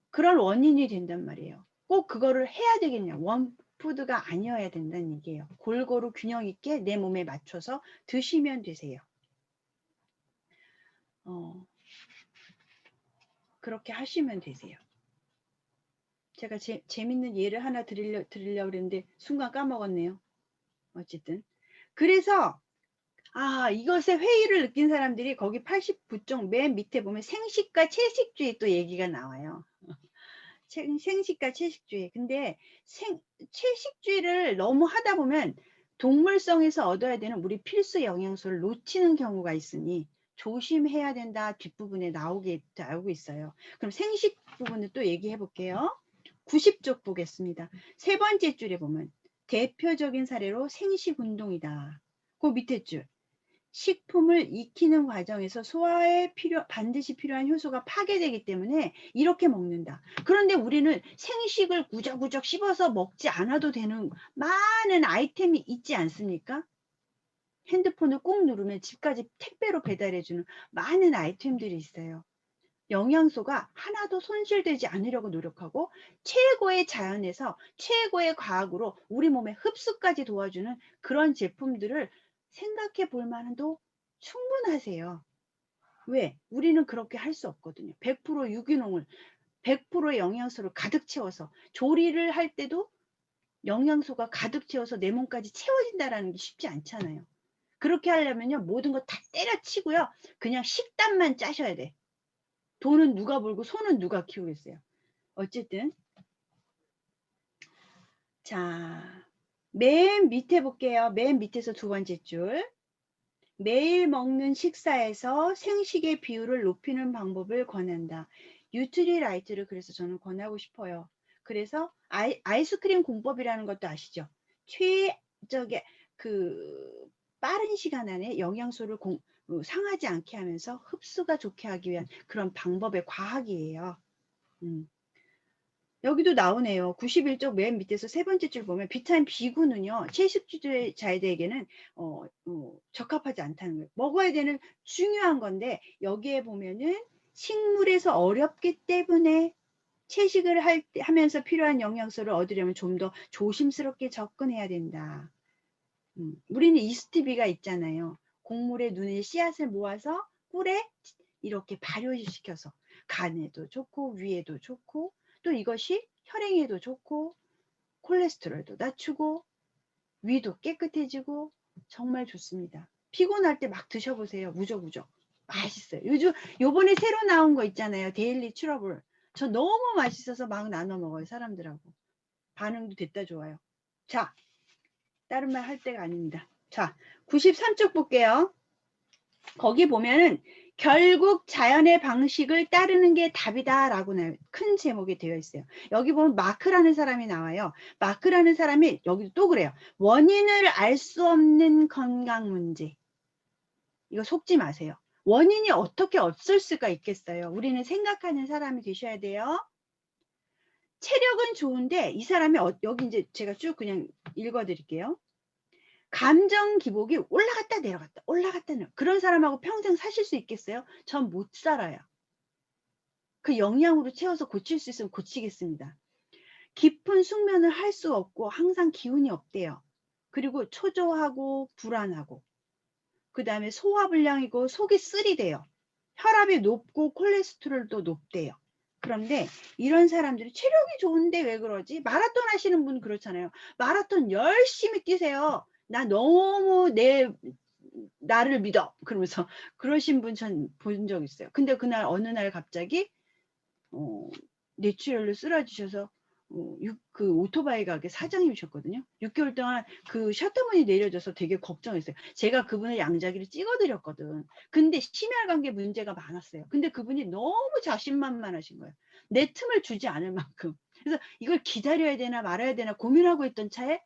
그런 원인이 된단 말이에요. 꼭 그거를 해야 되겠냐 원푸드가 아니어야 된다는 얘기예요. 골고루 균형 있게 내 몸에 맞춰서 드시면 되세요. 그렇게 하시면 되세요. 제가 재밌는 예를 하나 드리려고 그랬는데 순간 까먹었네요. 어쨌든 그래서 이것에 회의를 느낀 사람들이 거기 89쪽 맨 밑에 보면 생식과 채식주의 또 얘기가 나와요. 생식과 채식주의. 근데 채식주의를 너무 하다 보면 동물성에서 얻어야 되는 우리 필수 영양소를 놓치는 경우가 있으니 조심해야 된다. 뒷부분에 나오고 있어요. 그럼 생식 부분을 또 얘기해 볼게요. 90쪽 보겠습니다. 세 번째 줄에 보면 대표적인 사례로 생식 운동이다. 그 밑에 줄. 식품을 익히는 과정에서 소화에 반드시 필요한 효소가 파괴되기 때문에 이렇게 먹는다. 그런데 우리는 생식을 구적구적 씹어서 먹지 않아도 되는 많은 아이템이 있지 않습니까? 핸드폰을 꾹 누르면 집까지 택배로 배달해주는 많은 아이템들이 있어요. 영양소가 하나도 손실되지 않으려고 노력하고 최고의 자연에서 최고의 과학으로 우리 몸의 흡수까지 도와주는 그런 제품들을 생각해 볼 만도 충분하세요. 왜? 우리는 그렇게 할 수 없거든요. 100% 유기농을 100%의 영양소를 가득 채워서 조리를 할 때도 영양소가 가득 채워서 내 몸까지 채워진다는 게 쉽지 않잖아요. 그렇게 하려면요 모든 거 다 때려치고요 그냥 식단만 짜셔야 돼. 돈은 누가 벌고 소는 누가 키우겠어요. 어쨌든 자, 맨 밑에 볼게요. 맨 밑에서 두 번째 줄. 매일 먹는 식사에서 생식의 비율을 높이는 방법을 권한다. 뉴트리라이트를 그래서 저는 권하고 싶어요. 그래서 아이스크림 공법이라는 것도 아시죠? 최적의 빠른 시간 안에 영양소를 상하지 않게 하면서 흡수가 좋게 하기 위한 그런 방법의 과학이에요. 여기도 나오네요. 91쪽 맨 밑에서 세 번째 줄 보면 비타민 B군은요. 채식주의자에게는 적합하지 않다는 거예요. 먹어야 되는 중요한 건데 여기에 보면은 식물에서 어렵기 때문에 채식을 하면서 필요한 영양소를 얻으려면 좀 더 조심스럽게 접근해야 된다. 우리는 이스트비가 있잖아요. 곡물의 눈의 씨앗을 모아서 꿀에 이렇게 발효시켜서 간에도 좋고 위에도 좋고 또 이것이 혈행에도 좋고 콜레스테롤도 낮추고 위도 깨끗해지고 정말 좋습니다. 피곤할 때 막 드셔보세요. 무적무적 맛있어요. 요번에 새로 나온 거 있잖아요. 데일리 트러블. 저 너무 맛있어서 막 나눠 먹어요. 사람들하고. 반응도 됐다 좋아요. 자, 다른 말 할 때가 아닙니다. 자, 93쪽 볼게요. 거기 보면은 결국 자연의 방식을 따르는 게 답이다 라고 큰 제목이 되어 있어요. 여기 보면 마크라는 사람이 나와요. 마크라는 사람이 여기도 또 그래요. 원인을 알 수 없는 건강 문제. 이거 속지 마세요. 원인이 어떻게 없을 수가 있겠어요. 우리는 생각하는 사람이 되셔야 돼요. 체력은 좋은데 이 사람이 여기 이제 제가 쭉 그냥 읽어 드릴게요. 감정 기복이 올라갔다 내려갔다 올라갔다 내려갔다. 그런 사람하고 평생 사실 수 있겠어요? 전 못 살아요. 그 영양으로 채워서 고칠 수 있으면 고치겠습니다. 깊은 숙면을 할 수 없고 항상 기운이 없대요. 그리고 초조하고 불안하고 그 다음에 소화불량이고 속이 쓰리대요. 혈압이 높고 콜레스테롤도 높대요. 그런데 이런 사람들이 체력이 좋은데 왜 그러지? 마라톤 하시는 분 그렇잖아요. 마라톤 열심히 뛰세요. 나 너무 나를 믿어. 그러면서 그러신 분 전 본 적 있어요. 근데 그날 어느 날 갑자기 뇌출혈로 쓰러지셔서 그 오토바이 가게 사장님이셨거든요. 6개월 동안 그 셔터문이 내려져서 되게 걱정했어요. 제가 그분의 양자기를 찍어드렸거든. 근데 심혈관계 문제가 많았어요. 근데 그분이 너무 자신만만하신 거예요. 내 틈을 주지 않을 만큼. 그래서 이걸 기다려야 되나 말아야 되나 고민하고 있던 차에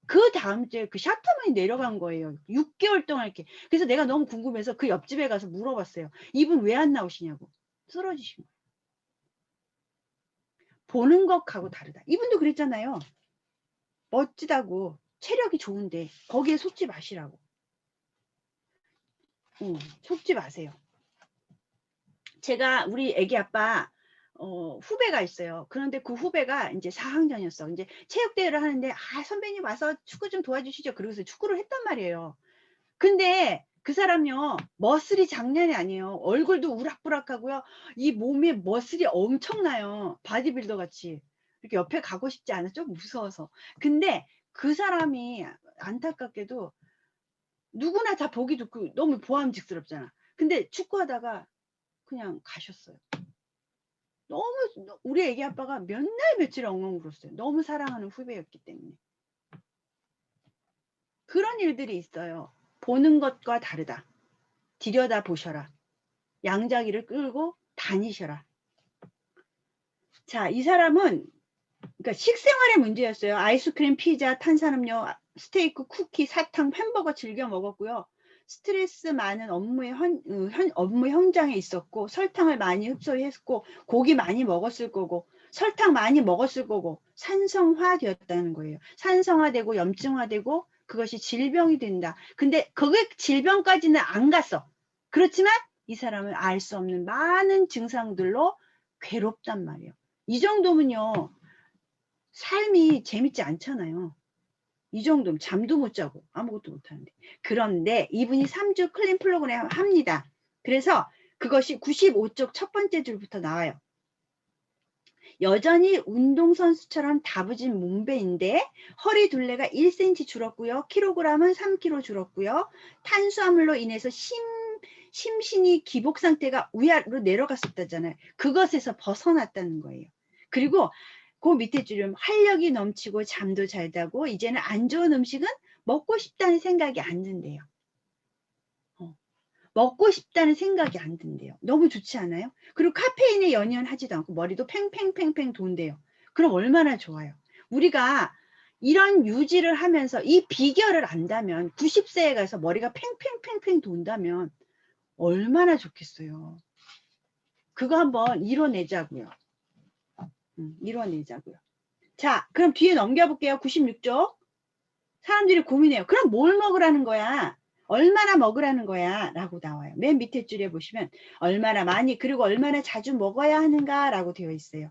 그 다음 주에 그 셔터문이 내려간 거예요. 6개월 동안 이렇게. 그래서 내가 너무 궁금해서 그 옆집에 가서 물어봤어요. 이분 왜 안 나오시냐고. 쓰러지신 거예요. 보는 것하고 다르다. 이분도 그랬잖아요. 멋지다고 체력이 좋은데 거기에 속지 마시라고. 속지 마세요. 제가 우리 애기 아빠 후배가 있어요. 그런데 그 후배가 이제 4학년이었어. 이제 체육대회를 하는데 선배님 와서 축구 좀 도와주시죠. 그러고서 축구를 했단 말이에요. 근데 그 사람요 머슬이 장난이 아니에요. 얼굴도 우락부락하고요. 이 몸에 머슬이 엄청나요. 바디빌더 같이. 이렇게 옆에 가고 싶지 않아. 좀 무서워서. 근데 그 사람이 안타깝게도 누구나 다 보기 좋고 너무 보암직스럽잖아. 근데 축구하다가 그냥 가셨어요. 너무 우리 애기 아빠가 몇 날 며칠 엉엉 울었어요. 너무 사랑하는 후배였기 때문에. 그런 일들이 있어요. 보는 것과 다르다. 들여다 보셔라. 양자기를 끌고 다니셔라. 자, 이 사람은 그러니까 식생활의 문제였어요. 아이스크림, 피자, 탄산음료, 스테이크, 쿠키, 사탕, 햄버거 즐겨 먹었고요. 스트레스 많은 업무 현장에 있었고, 설탕을 많이 흡수했고, 고기 많이 먹었을 거고, 설탕 많이 먹었을 거고, 산성화되었다는 거예요. 산성화되고 염증화되고 그것이 질병이 된다. 근데 그게 질병까지는 안 갔어. 그렇지만 이 사람은 알 수 없는 많은 증상들로 괴롭단 말이에요. 이 정도면요. 삶이 재밌지 않잖아요. 이 정도면 잠도 못 자고 아무것도 못 하는데. 그런데 이분이 3주 클린 프로그램 합니다. 그래서 그것이 95쪽 첫 번째 줄부터 나와요. 여전히 운동선수처럼 다부진 몸배인데 허리 둘레가 1cm 줄었고요. 킬로그램은 3kg 줄었고요. 탄수화물로 인해서 심신이 기복 상태가 위아래로 내려갔었다잖아요. 그것에서 벗어났다는 거예요. 그리고 그 밑에 줄은 활력이 넘치고 잠도 잘 자고 이제는 안 좋은 음식은 먹고 싶다는 생각이 안 든대요. 먹고 싶다는 생각이 안 든대요. 너무 좋지 않아요? 그리고 카페인에 연연하지도 않고 머리도 팽팽팽팽 돈대요. 그럼 얼마나 좋아요. 우리가 이런 유지를 하면서 이 비결을 안다면 90세에 가서 머리가 팽팽팽팽 돈다면 얼마나 좋겠어요. 그거 한번 이뤄내자고요. 이뤄내자고요. 자, 그럼 뒤에 넘겨볼게요. 96쪽. 사람들이 고민해요. 그럼 뭘 먹으라는 거야? 얼마나 먹으라는 거야? 라고 나와요. 맨 밑에 줄에 보시면 얼마나 많이 그리고 얼마나 자주 먹어야 하는가? 라고 되어 있어요.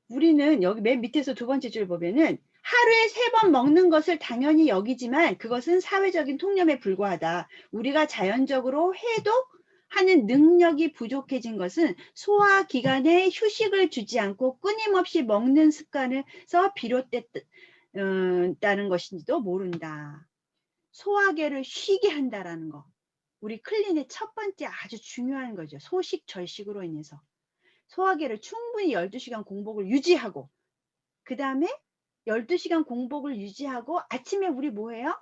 우리는 여기 맨 밑에서 두 번째 줄 보면은 하루에 3번 먹는 것을 당연히 여기지만 그것은 사회적인 통념에 불과하다. 우리가 자연적으로 해독하는 능력이 부족해진 것은 소화기관에 휴식을 주지 않고 끊임없이 먹는 습관에서 비롯됐다는 것인지도 모른다. 소화계를 쉬게 한다라는 거. 우리 클린의 첫 번째 아주 중요한 거죠. 소식 절식으로 인해서. 소화계를 충분히 12시간 공복을 유지하고 그 다음에 12시간 공복을 유지하고 아침에 우리 뭐해요?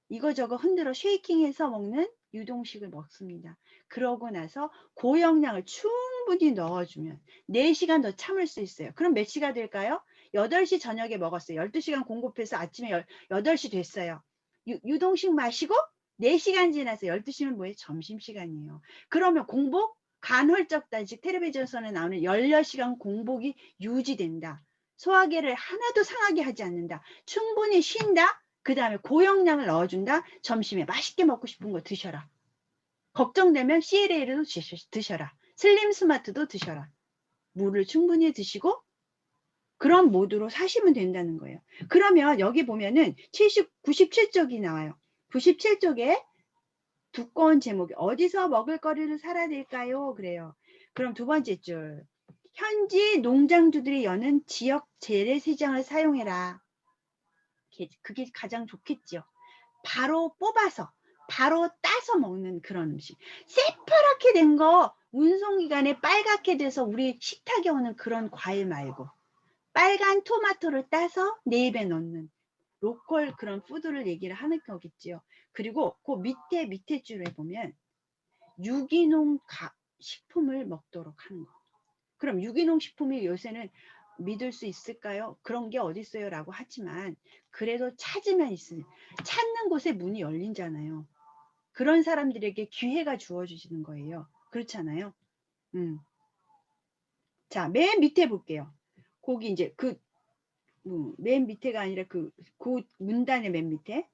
이거저거 흔들어 쉐이킹해서 먹는 유동식을 먹습니다. 그러고 나서 고영량을 충분히 넣어주면 4시간 더 참을 수 있어요. 그럼 몇 시가 될까요? 8시 저녁에 먹었어요. 12시간 공급해서 아침에 8시 됐어요. 유동식 마시고 4시간 지나서 12시면 뭐예요? 점심시간이에요. 그러면 공복 간헐적 단식 텔레비전에서 나오는 16시간 공복이 유지된다. 소화계를 하나도 상하게 하지 않는다. 충분히 쉰다. 그 다음에 고영량을 넣어준다. 점심에 맛있게 먹고 싶은 거 드셔라. 걱정되면 CLA도 드셔라. 슬림 스마트도 드셔라. 물을 충분히 드시고 그런 모드로 사시면 된다는 거예요. 그러면 여기 보면은 97쪽이 나와요. 97쪽에 두꺼운 제목이 어디서 먹을거리를 사야 될까요? 그래요. 그럼 두 번째 줄. 현지 농장주들이 여는 지역 재래시장을 사용해라. 그게 가장 좋겠죠. 바로 뽑아서 바로 따서 먹는 그런 음식. 새파랗게 된 거 운송기간에 빨갛게 돼서 우리 식탁에 오는 그런 과일 말고 빨간 토마토를 따서 내 입에 넣는 로컬 그런 푸드를 얘기를 하는 거겠지요. 그리고 그 밑에 줄에 보면 유기농 식품을 먹도록 하는 거. 그럼 유기농 식품이 요새는 믿을 수 있을까요? 그런 게 어디 있어요? 라고 하지만 그래도 찾으면 있으면 찾는 곳에 문이 열린잖아요. 그런 사람들에게 기회가 주어지는 거예요. 그렇잖아요. 자, 맨 밑에 볼게요. 거기 이제 맨 밑에가 아니라 그 문단의 맨 밑에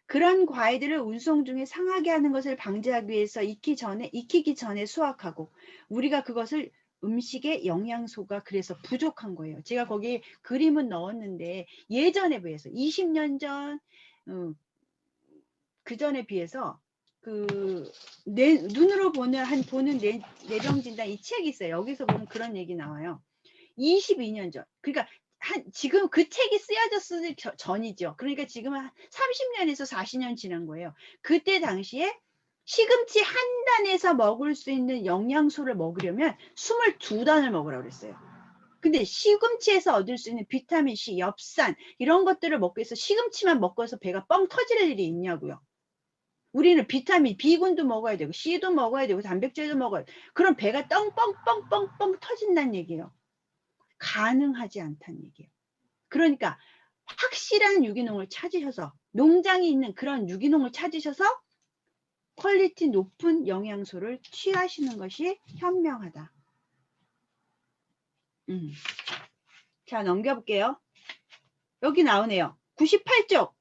그런 과일들을 운송 중에 상하게 하는 것을 방지하기 위해서 익히기 전에 수확하고 우리가 그것을 음식의 영양소가 그래서 부족한 거예요. 제가 거기 그림은 넣었는데 예전에 비해서 20년 전 그 전에 비해서 눈으로 보는 내병 진단 이 책이 있어요. 여기서 보면 그런 얘기 나와요. 22년 전. 그러니까 지금 그 책이 쓰여졌을 전이죠. 그러니까 지금은 30년에서 40년 지난 거예요. 그때 당시에 시금치 한 단에서 먹을 수 있는 영양소를 먹으려면 22단을 먹으라고 그랬어요. 근데 시금치에서 얻을 수 있는 비타민 C, 엽산 이런 것들을 먹기 위해서 시금치만 먹고서 배가 뻥 터질 일이 있냐고요. 우리는 비타민 B군도 먹어야 되고 C도 먹어야 되고 단백질도 먹어야 되고 그럼 배가 뻥뻥뻥뻥뻥 터진다는 얘기예요. 가능하지 않다는 얘기예요. 그러니까 확실한 유기농을 찾으셔서 농장이 있는 그런 유기농을 찾으셔서 퀄리티 높은 영양소를 취하시는 것이 현명하다. 자, 넘겨볼게요. 여기 나오네요. 98쪽.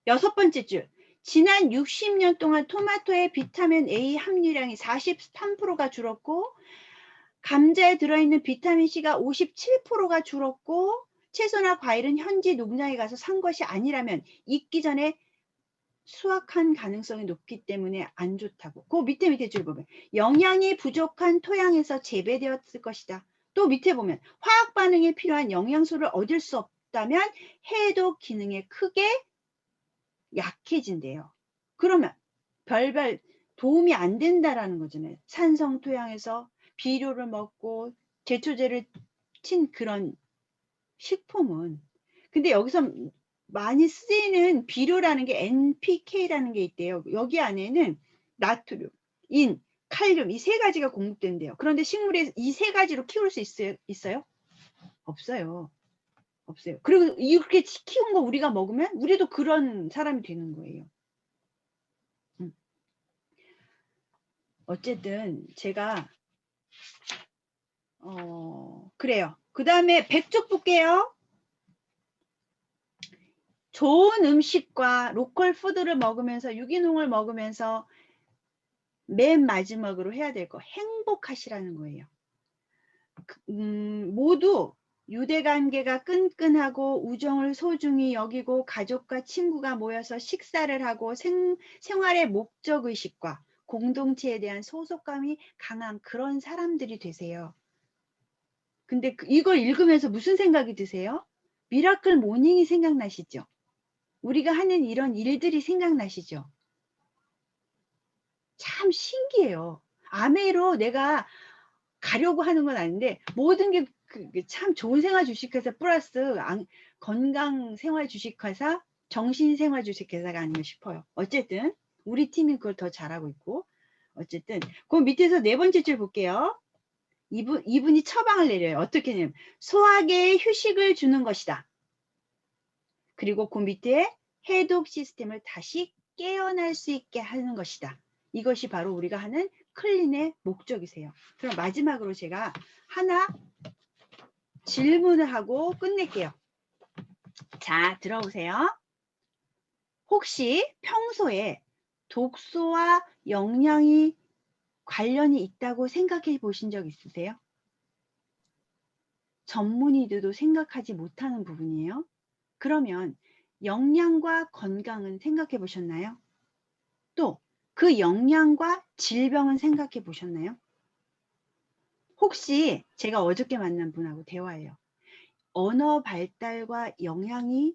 6번째 줄. 지난 60년 동안 토마토의 비타민 A 함유량이 43%가 줄었고 감자에 들어있는 비타민 C가 57%가 줄었고 채소나 과일은 현지 농장에 가서 산 것이 아니라면 익기 전에 수확한 가능성이 높기 때문에 안 좋다고. 그 밑에 줄 보면 영양이 부족한 토양에서 재배되었을 것이다. 또 밑에 보면 화학 반응에 필요한 영양소를 얻을 수 없다면 해독 기능에 크게 약해진대요. 그러면 별별 도움이 안 된다라는 거잖아요. 산성 토양에서 비료를 먹고 제초제를 친 그런 식품은. 근데 여기서 많이 쓰이는 비료라는 게 NPK라는 게 있대요. 여기 안에는 나트륨, 인, 칼륨 이 세 가지가 공급된대요. 그런데 식물에 이 세 가지로 키울 수 있어요? 없어요. 없어요. 그리고 이렇게 키운 거 우리가 먹으면 우리도 그런 사람이 되는 거예요. 어쨌든 제가 그래요. 그 다음에 100쪽 볼게요. 좋은 음식과 로컬 푸드를 먹으면서 유기농을 먹으면서 맨 마지막으로 해야 될 거 행복하시라는 거예요. 모두 유대관계가 끈끈하고 우정을 소중히 여기고 가족과 친구가 모여서 식사를 하고 생활의 목적의식과 공동체에 대한 소속감이 강한 그런 사람들이 되세요. 근데 이걸 읽으면서 무슨 생각이 드세요? 미라클 모닝이 생각나시죠? 우리가 하는 이런 일들이 생각나시죠? 참 신기해요. 아메이로 내가 가려고 하는 건 아닌데 모든 게 참 좋은 생활 주식회사 플러스 건강 생활 주식회사, 정신 생활 주식회사가 아닌가 싶어요. 어쨌든 우리 팀이 그걸 더 잘하고 있고 어쨌든 그 밑에서 네 번째 줄 볼게요. 이분이 처방을 내려요. 어떻게 하냐면 소화계에 휴식을 주는 것이다. 그리고 그 밑에 해독 시스템을 다시 깨어날 수 있게 하는 것이다. 이것이 바로 우리가 하는 클린의 목적이세요. 그럼 마지막으로 제가 하나 질문을 하고 끝낼게요. 자, 들어오세요. 혹시 평소에 독소와 영양이 관련이 있다고 생각해 보신 적 있으세요? 전문의들도 생각하지 못하는 부분이에요. 그러면 영양과 건강은 생각해 보셨나요? 또 그 영양과 질병은 생각해 보셨나요? 혹시 제가 어저께 만난 분하고 대화해요. 언어 발달과 영향이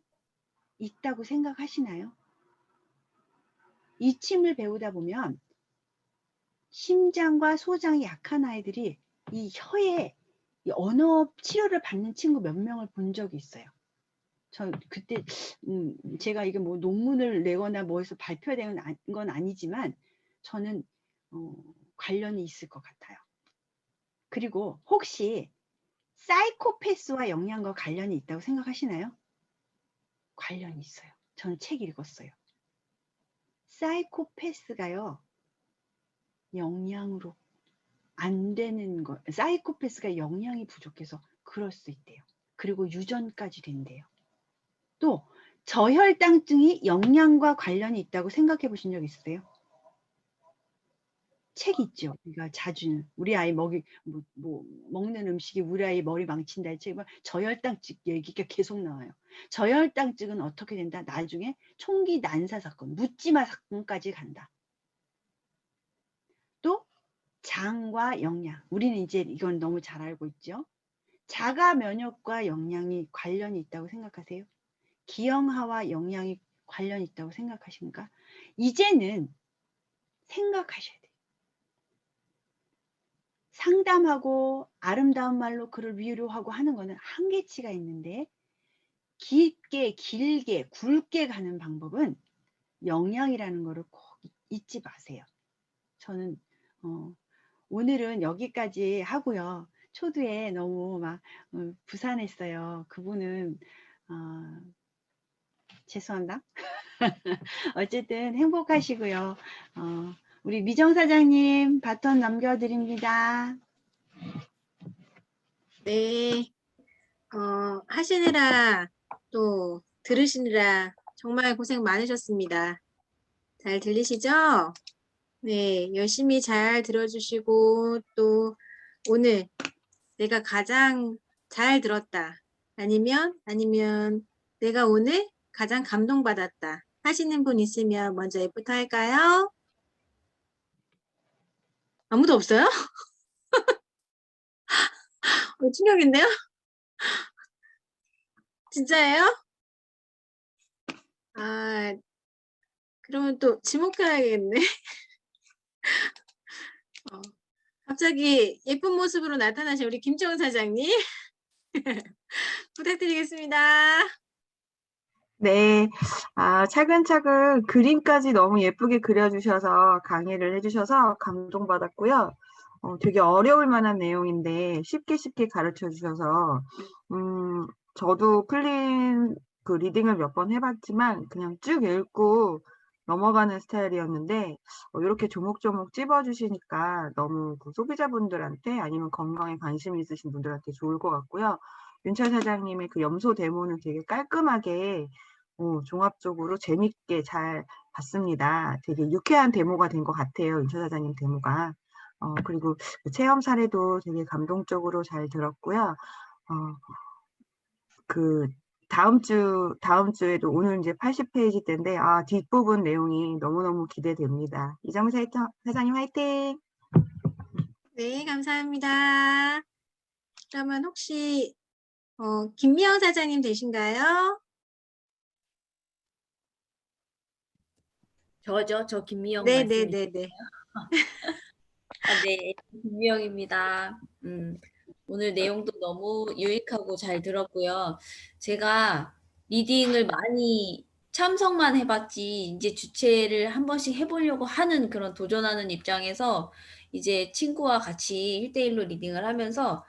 있다고 생각하시나요? 이 침을 배우다 보면 심장과 소장이 약한 아이들이 이 혀에 이 언어 치료를 받는 친구 몇 명을 본 적이 있어요. 저 그때 제가 이게 뭐 논문을 내거나 뭐해서 발표되는 건 아니지만 저는 관련이 있을 것 같아요. 그리고 혹시 사이코패스와 영양과 관련이 있다고 생각하시나요? 관련이 있어요. 저는 책 읽었어요. 사이코패스가요. 영양으로 안 되는 거, 사이코패스가 영양이 부족해서 그럴 수 있대요. 그리고 유전까지 된대요. 또 저혈당증이 영양과 관련이 있다고 생각해 보신 적 있으세요? 책 있죠. 우리가 자주 우리 아이 먹는 음식이 우리 아이 머리 망친다 이 책. 저혈당증 얘기가 계속 나와요. 저혈당증은 어떻게 된다? 나중에 총기 난사 사건, 묻지마 사건까지 간다. 또 장과 영양. 우리는 이제 이건 너무 잘 알고 있죠. 자가 면역과 영양이 관련이 있다고 생각하세요? 기형아와 영양이 관련이 있다고 생각하십니까? 이제는 생각하셔야 돼요. 상담하고 아름다운 말로 그를 위로하고 하는 거는 한계치가 있는데 깊게 길게 굵게 가는 방법은 영양이라는 거를 꼭 잊지 마세요. 저는 오늘은 여기까지 하고요. 초두에 너무 막 부산했어요. 그분은 죄송합니다. 어쨌든 행복하시고요. 우리 미정 사장님 바톤 넘겨드립니다. 네. 하시느라 또 들으시느라 정말 고생 많으셨습니다. 잘 들리시죠? 네, 열심히 잘 들어주시고 또 오늘 내가 가장 잘 들었다. 아니면 내가 오늘 가장 감동받았다. 하시는 분 있으면 먼저 F부터 할까요? 아무도 없어요? 충격인데요? 진짜예요? 아, 그러면 또 지목해야겠네. 갑자기 예쁜 모습으로 나타나신 우리 김정은 사장님. 부탁드리겠습니다. 네, 차근차근 그림까지 너무 예쁘게 그려주셔서 강의를 해주셔서 감동받았고요. 되게 어려울 만한 내용인데 쉽게 가르쳐 주셔서 저도 풀린 그 리딩을 몇 번 해봤지만 그냥 쭉 읽고 넘어가는 스타일이었는데 이렇게 조목조목 찝어주시니까 너무 그 소비자분들한테 아니면 건강에 관심 있으신 분들한테 좋을 것 같고요. 윤철 사장님의 그 염소 데모는 되게 깔끔하게 종합적으로 재밌게 잘 봤습니다. 되게 유쾌한 데모가 된 것 같아요. 윤철 사장님 데모가. 그리고 그 체험 사례도 되게 감동적으로 잘 들었고요. 그 다음 주에도 오늘 이제 80페이지 때인데 뒷부분 내용이 너무너무 기대됩니다. 이정미 사장님 화이팅! 네, 감사합니다. 그러면 혹시 김미영 사장님 되신가요? 저 김미영 말씀이시죠? 네네네네. 네, 김미영입니다. 오늘 내용도 너무 유익하고 잘 들었고요. 제가 리딩을 많이 참석만 해봤지 이제 주최를 한 번씩 해보려고 하는 그런 도전하는 입장에서 이제 친구와 같이 1대1로 리딩을 하면서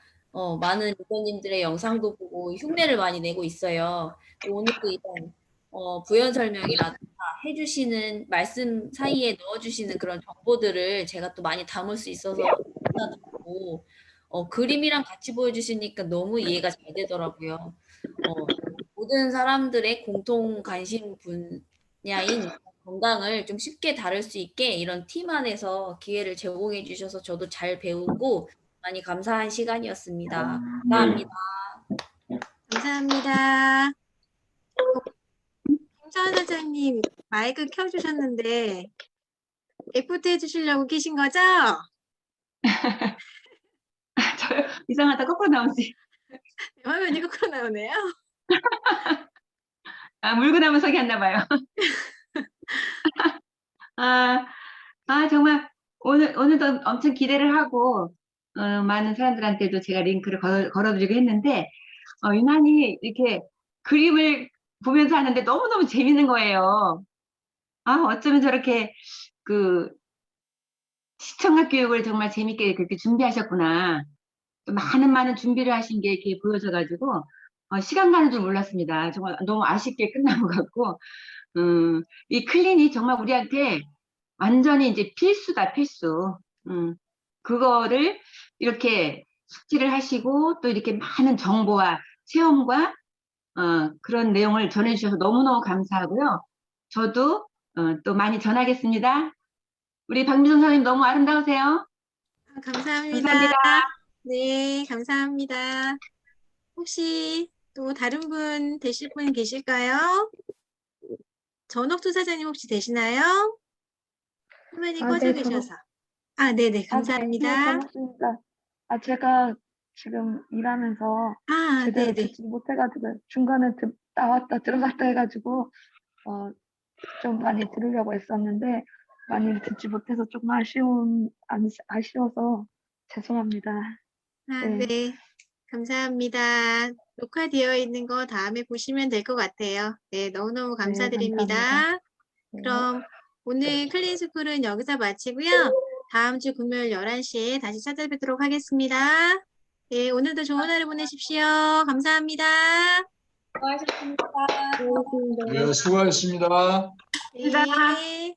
많은 리더님들의 영상도 보고 흉내를 많이 내고 있어요. 오늘도 이런 부연 설명이라든가 해주시는 말씀 사이에 넣어주시는 그런 정보들을 제가 또 많이 담을 수 있어서 감사드리고 그림이랑 같이 보여주시니까 너무 이해가 잘 되더라고요. 모든 사람들의 공통 관심 분야인 건강을 좀 쉽게 다룰 수 있게 이런 팀 안에서 기회를 제공해 주셔서 저도 잘 배우고 많이 감사한 시간이었습니다. 감사합니다. 감사합니다. 김서은 사장님 마이크 켜주셨는데 F부터 해주시려고 계신 거죠? 저요? 이상하다. 거꾸로 나오지. 화면이 거꾸로 나오네요. 물고 나면 속이 안 나봐요. 정말 오늘도 엄청 기대를 하고 많은 사람들한테도 제가 링크를 걸어드리고 했는데 유난히 이렇게 그림을 보면서 하는데 너무너무 재밌는 거예요. 어쩌면 저렇게 그 시청각 교육을 정말 재밌게 그렇게 준비하셨구나. 많은 준비를 하신 게 이렇게 보여져가지고 시간 가는 줄 몰랐습니다. 정말 너무 아쉽게 끝난 것 같고 이 클린이 정말 우리한테 완전히 이제 필수다, 필수. 그거를 이렇게 숙지를 하시고 또 이렇게 많은 정보와 체험과 그런 내용을 전해주셔서 너무너무 감사하고요. 저도 또 많이 전하겠습니다. 우리 박미선 선생님 너무 아름다우세요. 감사합니다. 감사합니다. 네, 감사합니다. 혹시 또 다른 분 되실 분 계실까요? 전옥두 사장님 혹시 되시나요? 화면이 꺼져 계셔서. 네네, 감사합니다. 반갑습니다. 제가 지금 일하면서 제대로 네네. 듣지 못해가지고 중간에 나왔다 들어갔다 해가지고 좀 많이 들으려고 했었는데 많이 듣지 못해서 조금 아쉬워서 죄송합니다. 아, 네. 네. 감사합니다. 녹화되어 있는 거 다음에 보시면 될 것 같아요. 네, 너무너무 감사드립니다. 감사합니다. 그럼 오늘 클린스쿨은 여기서 마치고요. 다음 주 금요일 11시에 다시 찾아뵙도록 하겠습니다. 네, 오늘도 좋은 하루 보내십시오. 감사합니다. 수고하셨습니다. 네, 수고하셨습니다. 네.